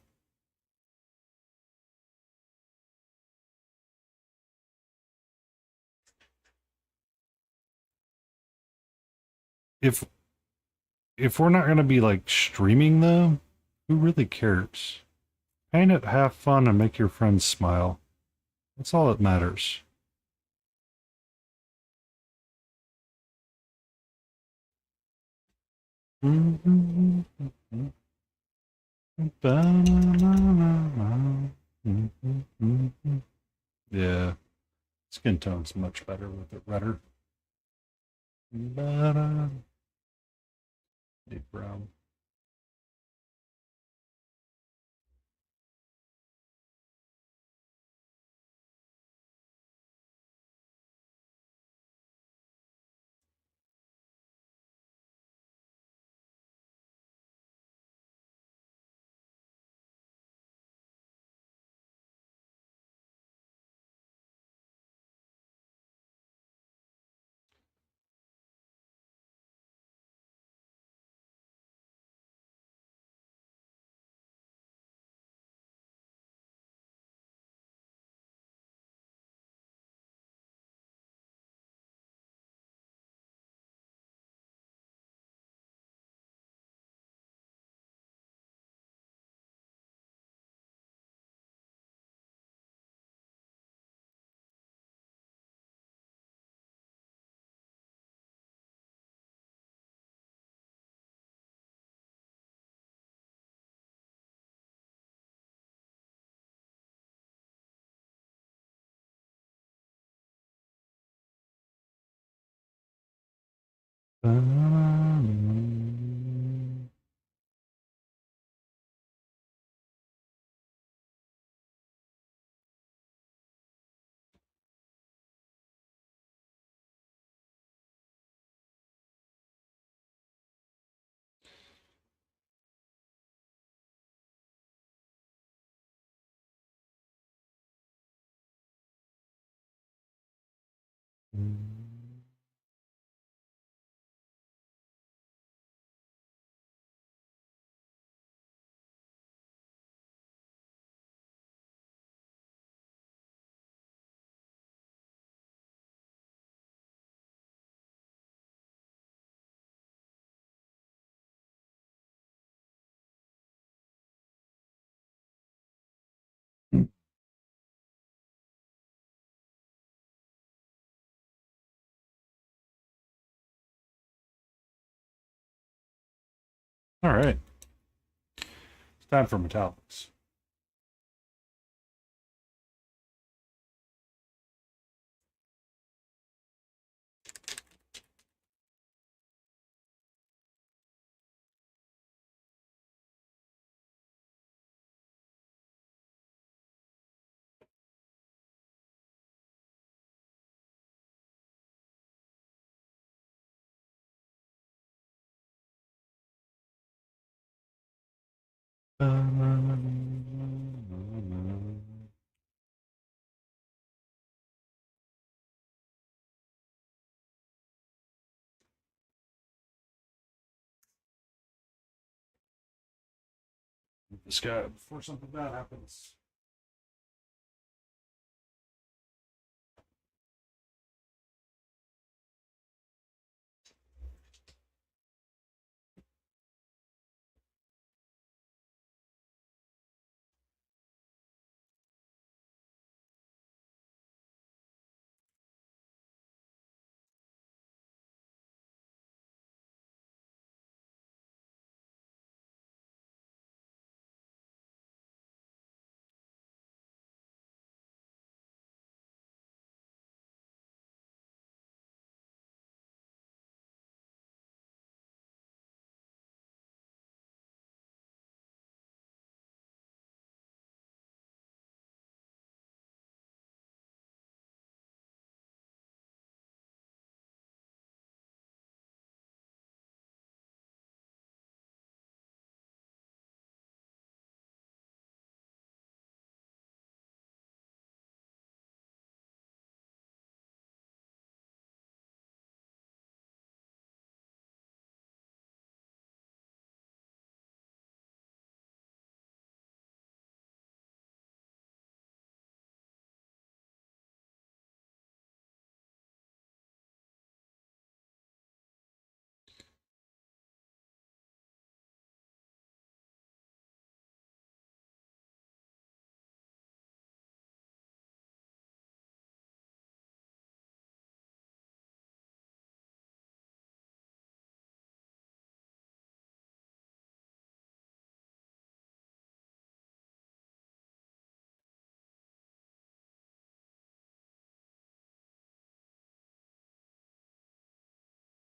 If we're not going to be like streaming though, who really cares? Paint it, have fun, and make your friends smile. That's all that matters. Yeah, skin tone's much better with it redder. Deep brown. All right, it's time for metallics. This guy before something bad happens.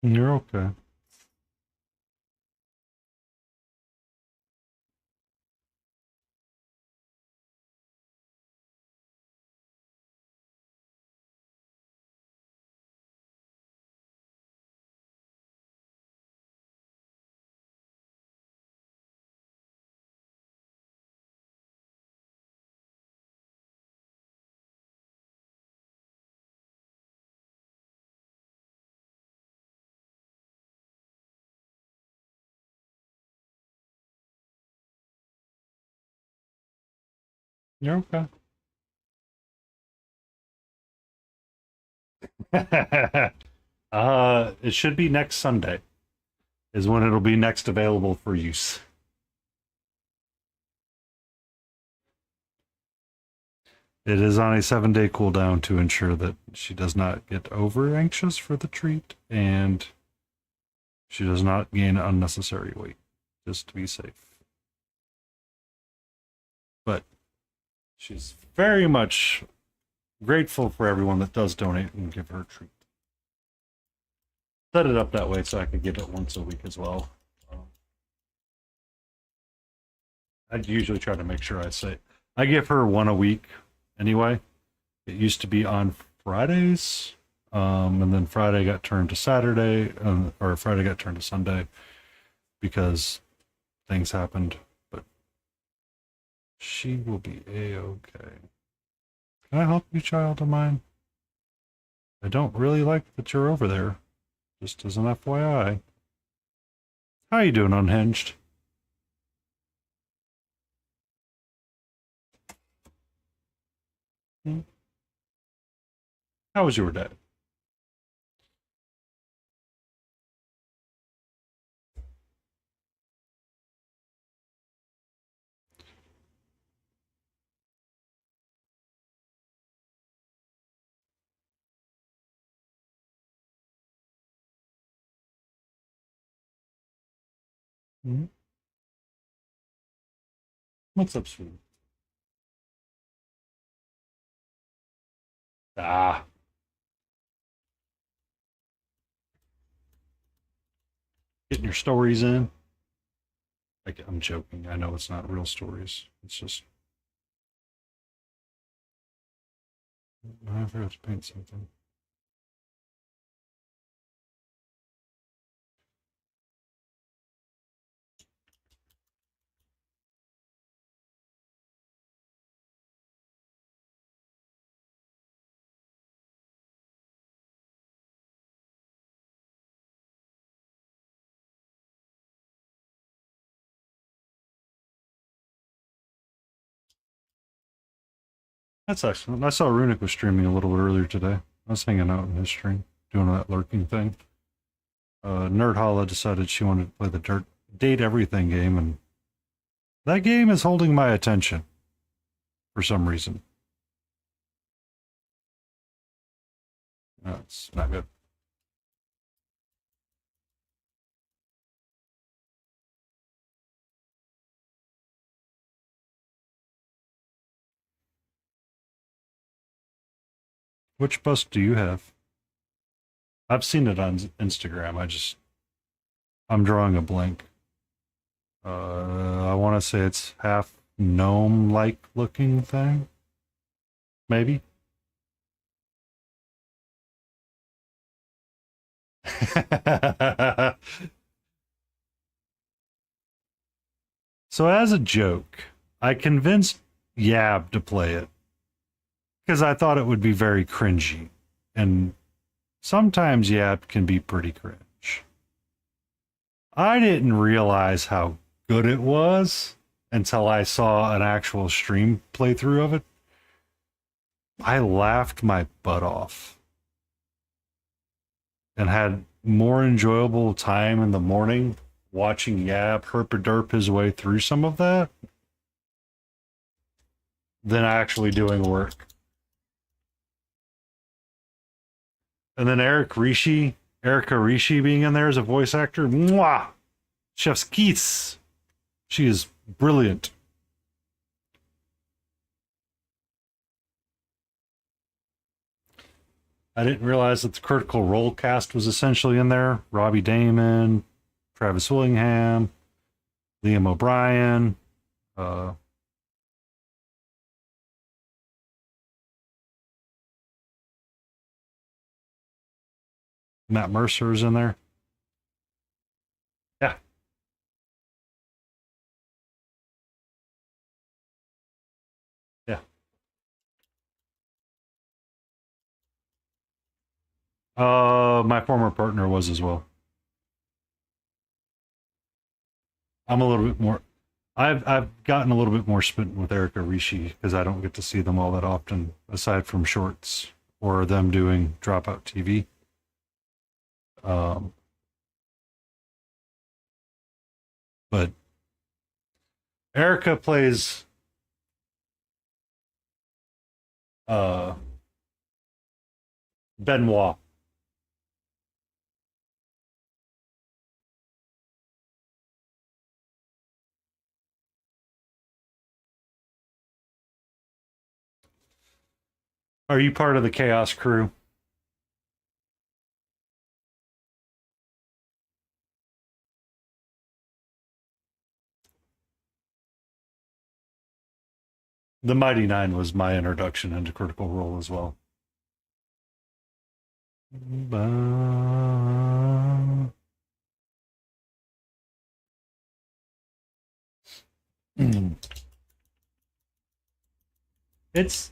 You're okay. You're okay. It should be next Sunday is when it'll be next available for use. It is on a 7-day cooldown to ensure that she does not get over anxious for the treat and she does not gain unnecessary weight, just to be safe. But she's very much grateful for everyone that does donate and give her a treat. Set it up that way so I could give it once a week as well. I'd usually try to make sure I give her one a week anyway. It used to be on Fridays, and then Friday got turned to Saturday, or Friday got turned to Sunday because things happened. But she will be a-okay. Can I help you, child of mine? I don't really like that you're over there. Just as an FYI. How you doing, Unhinged? How was your day? Hmm? What's up, sweetie? Ah, getting your stories in. I'm joking. I know it's not real stories. It's just I forgot to paint something. That's excellent. I saw Runic was streaming a little bit earlier today. I was hanging out in his stream, doing that lurking thing. Nerd Holla decided she wanted to play the Date Everything game, and that game is holding my attention for some reason. It's not good. Which bust do you have? I've seen it on Instagram. I'm drawing a blank. I want to say it's half gnome-like looking thing. Maybe. So as a joke, I convinced Yab to play it because I thought it would be very cringy, and sometimes Yab can be pretty cringe. I didn't realize how good it was until I saw an actual stream playthrough of it. I laughed my butt off and had more enjoyable time in the morning watching Yab herpaderp his way through some of that than actually doing work. And then Erica Rishi being in there as a voice actor, mwah! Chef's kiss. She is brilliant. I didn't realize that the Critical Role cast was essentially in there. Robbie Damon, Travis Willingham, Liam O'Brien, uh, Matt Mercer is in there. Yeah. Yeah. My former partner was as well. I'm a little bit more. I've gotten a little bit more smitten with Erica Rishi because I don't get to see them all that often, aside from shorts or them doing Dropout TV. Um, but Erica plays uh, Benoit. Are you part of the Chaos crew? The Mighty Nine was my introduction into Critical Role as well. It's.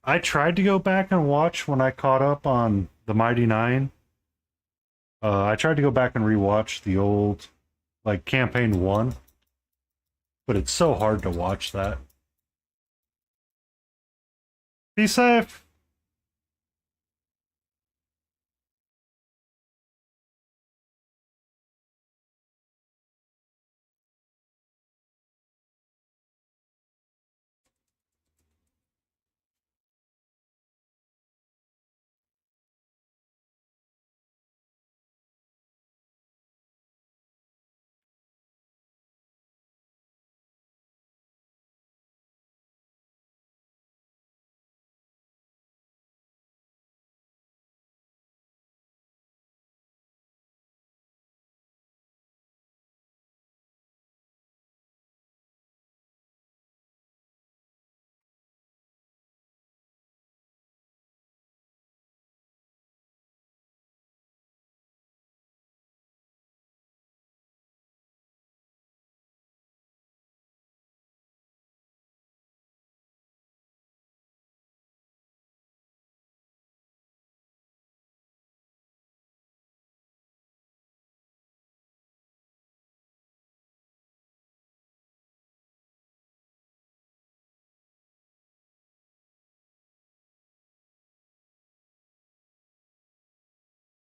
I tried to go back and watch when I caught up on the Mighty Nine. I tried to go back and rewatch the old, like campaign one, but it's so hard to watch that. Be safe.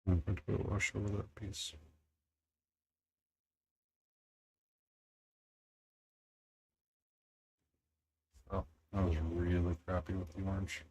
I'm going to go wash over that piece. Oh, that was really crappy with the orange.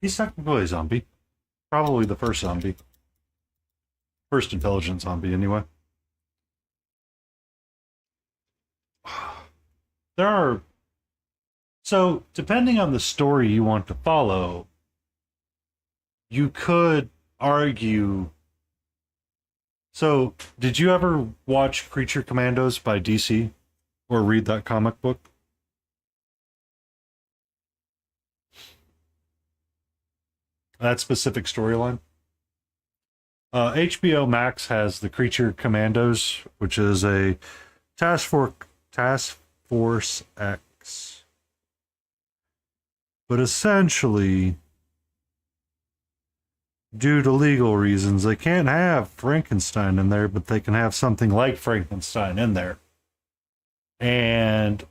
He's technically a zombie. Probably the first zombie. First intelligent zombie, anyway. There are. So, depending on the story you want to follow, you could argue. So, did you ever watch Creature Commandos by DC or read that comic book? That specific storyline? HBO Max has the Creature Commandos, which is a Task Force X. But essentially, due to legal reasons, they can't have Frankenstein in there, but they can have something like Frankenstein in there. And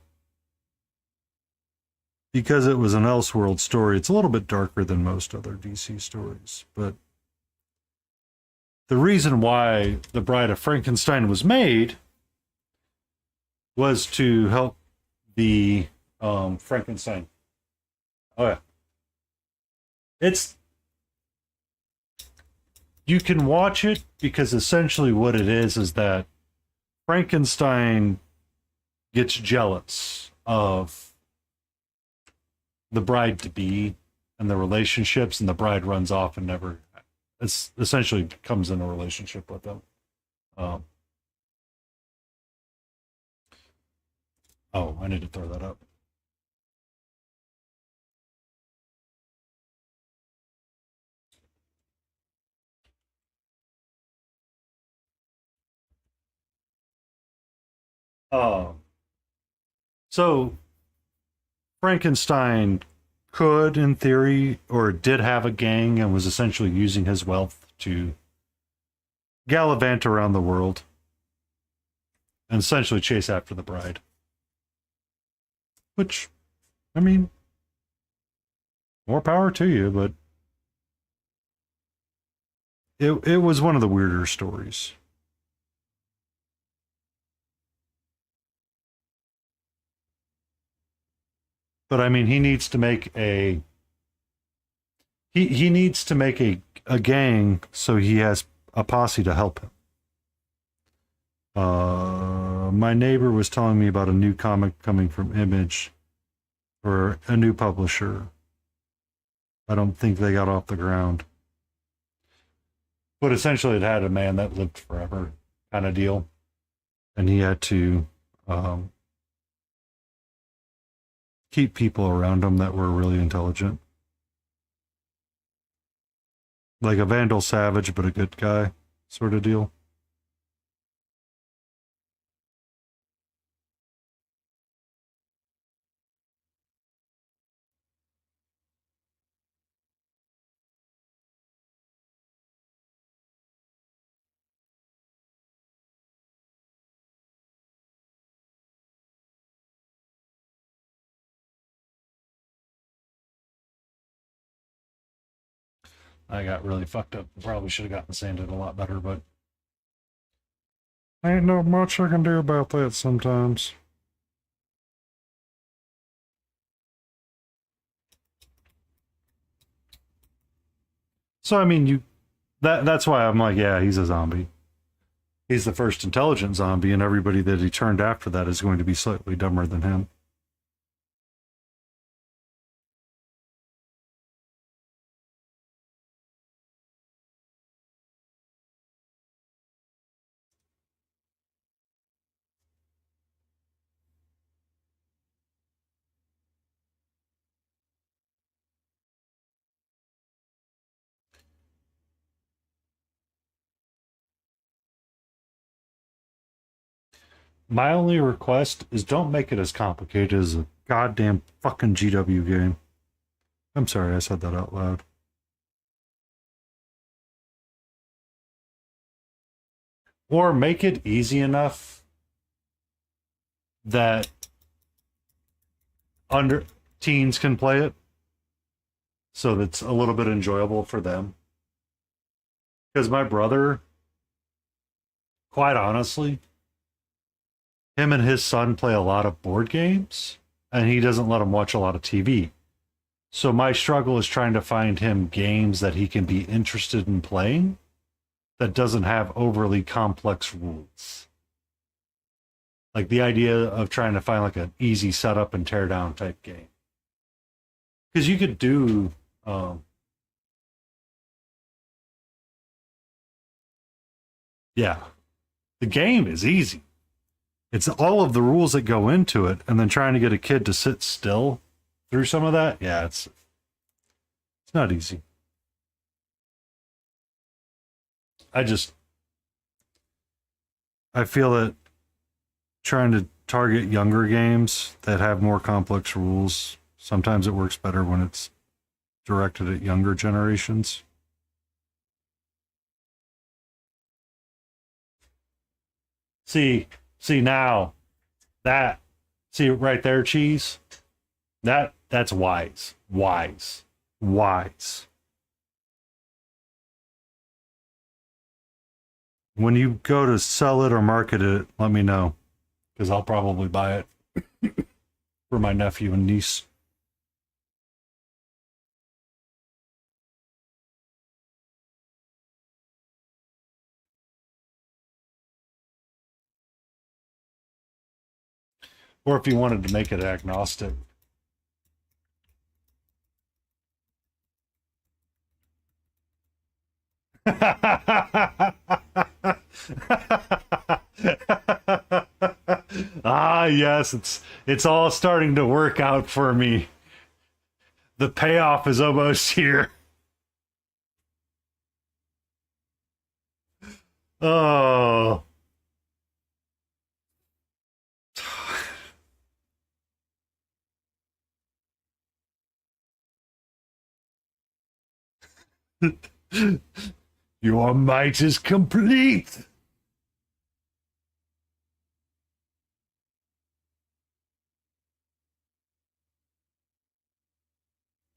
because it was an Elseworld story, it's a little bit darker than most other DC stories. But the reason why The Bride of Frankenstein was made was to help the Frankenstein. Oh yeah, it's you can watch it because essentially what it is that Frankenstein gets jealous of the bride to be and the relationships, and the bride runs off and never essentially comes in a relationship with them. Oh, I need to throw that up. Um, so Frankenstein could, in theory, or did have a gang and was essentially using his wealth to gallivant around the world. and essentially chase after the bride. Which, I mean, more power to you, but it was one of the weirder stories. But I mean, he needs to make he needs to make a gang so he has a posse to help him. My neighbor was telling me about a new comic coming from Image or a new publisher. I don't think they got off the ground. But essentially, it had a man that lived forever kind of deal. And he had to keep people around him that were really intelligent. Like a Vandal Savage, but a good guy sort of deal. I got really fucked up. Probably should have gotten sanded a lot better, but ain't no much I can do about that sometimes. So I mean, that's why I'm like, yeah, he's a zombie. He's the first intelligent zombie, and everybody that he turned after that is going to be slightly dumber than him. My only request is don't make it as complicated as a goddamn fucking GW game. I'm sorry I said that out loud. Or make it easy enough that under teens can play it so that's a little bit enjoyable for them. Because my brother, quite honestly, him and his son play a lot of board games, and he doesn't let him watch a lot of TV. So my struggle is trying to find him games that he can be interested in playing that doesn't have overly complex rules. Like the idea of trying to find like an easy setup and tear down type game. Because you could do yeah, the game is easy. It's all of the rules that go into it, and then trying to get a kid to sit still through some of that. Yeah, it's not easy. I feel that trying to target younger games that have more complex rules, sometimes it works better when it's directed at younger generations. See now that see right there, cheese. That's wise. Wise. Wise. When you go to sell it or market it, let me know. Because I'll probably buy it for my nephew and niece. Or if you wanted to make it agnostic. Ah, yes, it's all starting to work out for me. The payoff is almost here. Oh. Your might is complete.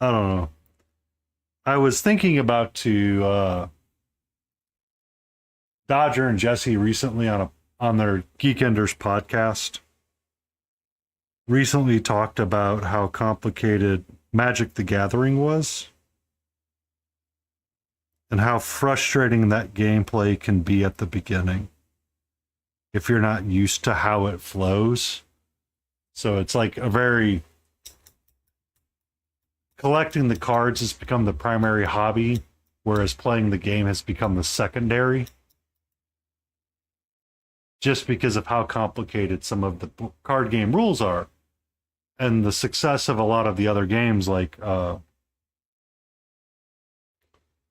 I don't know. I was thinking about to Dodger and Jesse recently on their Geekenders podcast recently talked about how complicated Magic the Gathering was and how frustrating that gameplay can be at the beginning if you're not used to how it flows. So it's like a very collecting the cards has become the primary hobby, whereas playing the game has become the secondary. Just because of how complicated some of the card game rules are. And the success of a lot of the other games like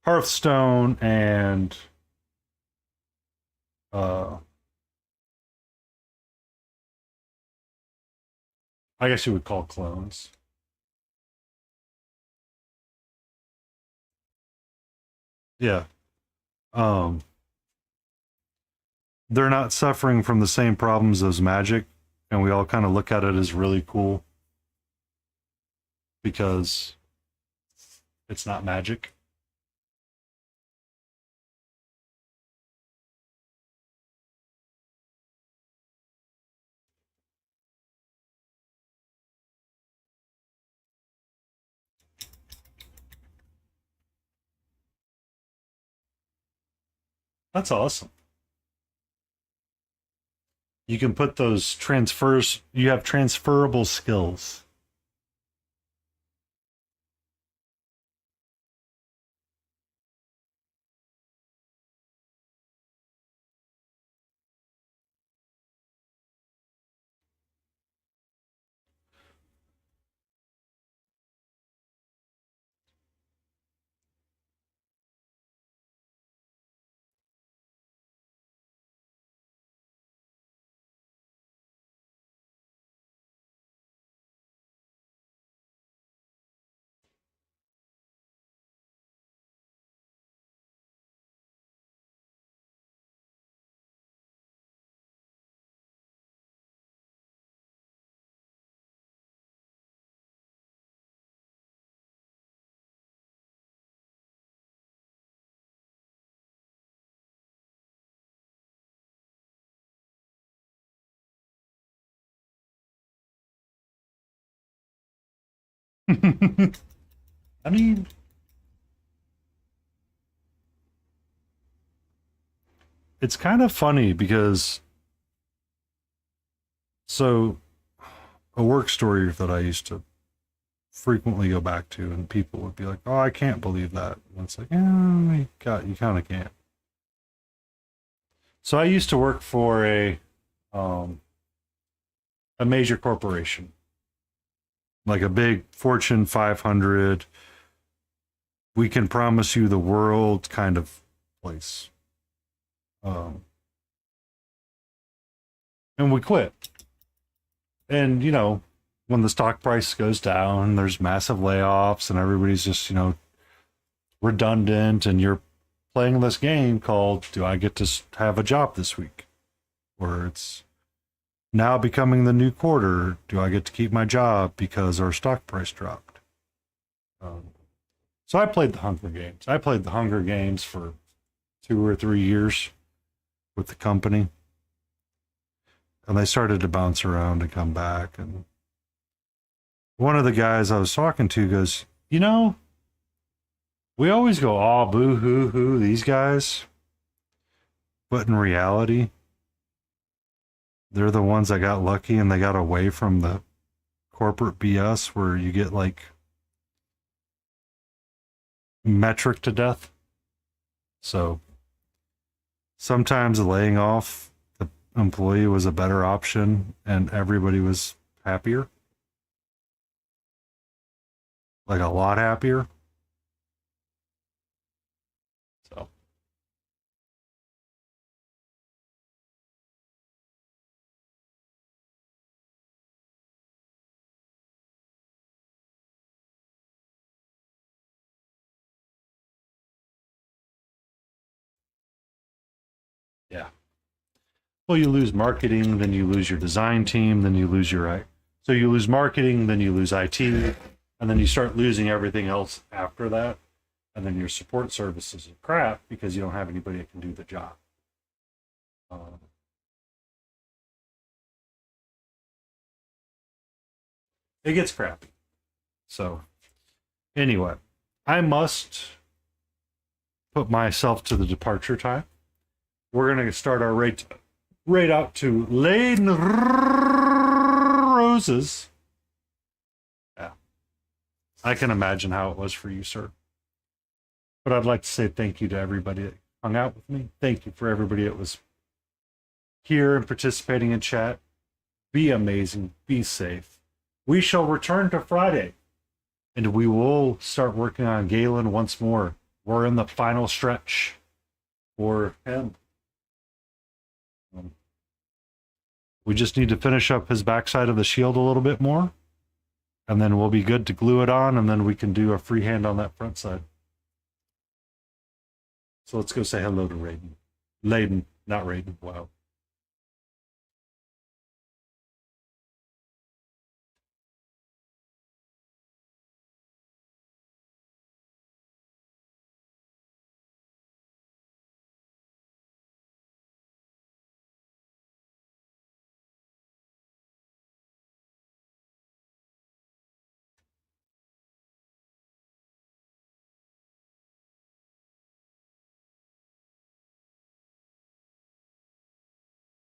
Hearthstone and I guess you would call clones. Yeah. Um, they're not suffering from the same problems as Magic, and we all kind of look at it as really cool because it's not Magic. That's awesome. You can put those transfers, you have transferable skills. I mean, it's kind of funny because so a work story that I used to frequently go back to, and people would be like, "Oh, I can't believe that." And it's like, you kind of can't. So I used to work for um, a major corporation, like a big Fortune 500. We can promise you the world kind of place. Um, and we quit. And when the stock price goes down, there's massive layoffs, and everybody's just redundant, and you're playing this game called "Do I get to have a job this week?" Or it's now becoming the new quarter. Do I get to keep my job because our stock price dropped? So I played the Hunger Games. I played the Hunger Games for 2 or 3 years with the company, and they started to bounce around and come back. And one of the guys I was talking to goes, we always go, "Oh, boo hoo hoo, these guys." But in reality, they're the ones that got lucky and they got away from the corporate BS where you get like metric to death. So sometimes laying off the employee was a better option and everybody was happier. Like a lot happier. So yeah. Well, you lose marketing, then you lose your design team, then you lose your so you lose marketing, then you lose IT. And then you start losing everything else after that. And then your support services are crap because you don't have anybody that can do the job. It gets crappy. So, anyway, I must put myself to the departure time. We're going to start our rate out to laden roses. Yeah. I can imagine how it was for you, sir. But I'd like to say thank you to everybody that hung out with me. Thank you for everybody that was here and participating in chat. Be amazing. Be safe. We shall return to Friday. And we will start working on Galen once more. We're in the final stretch for him. We just need to finish up his backside of the shield a little bit more. And then we'll be good to glue it on. And then we can do a freehand on that front side. So let's go say hello to Raiden. Layden, not Raiden. Wow.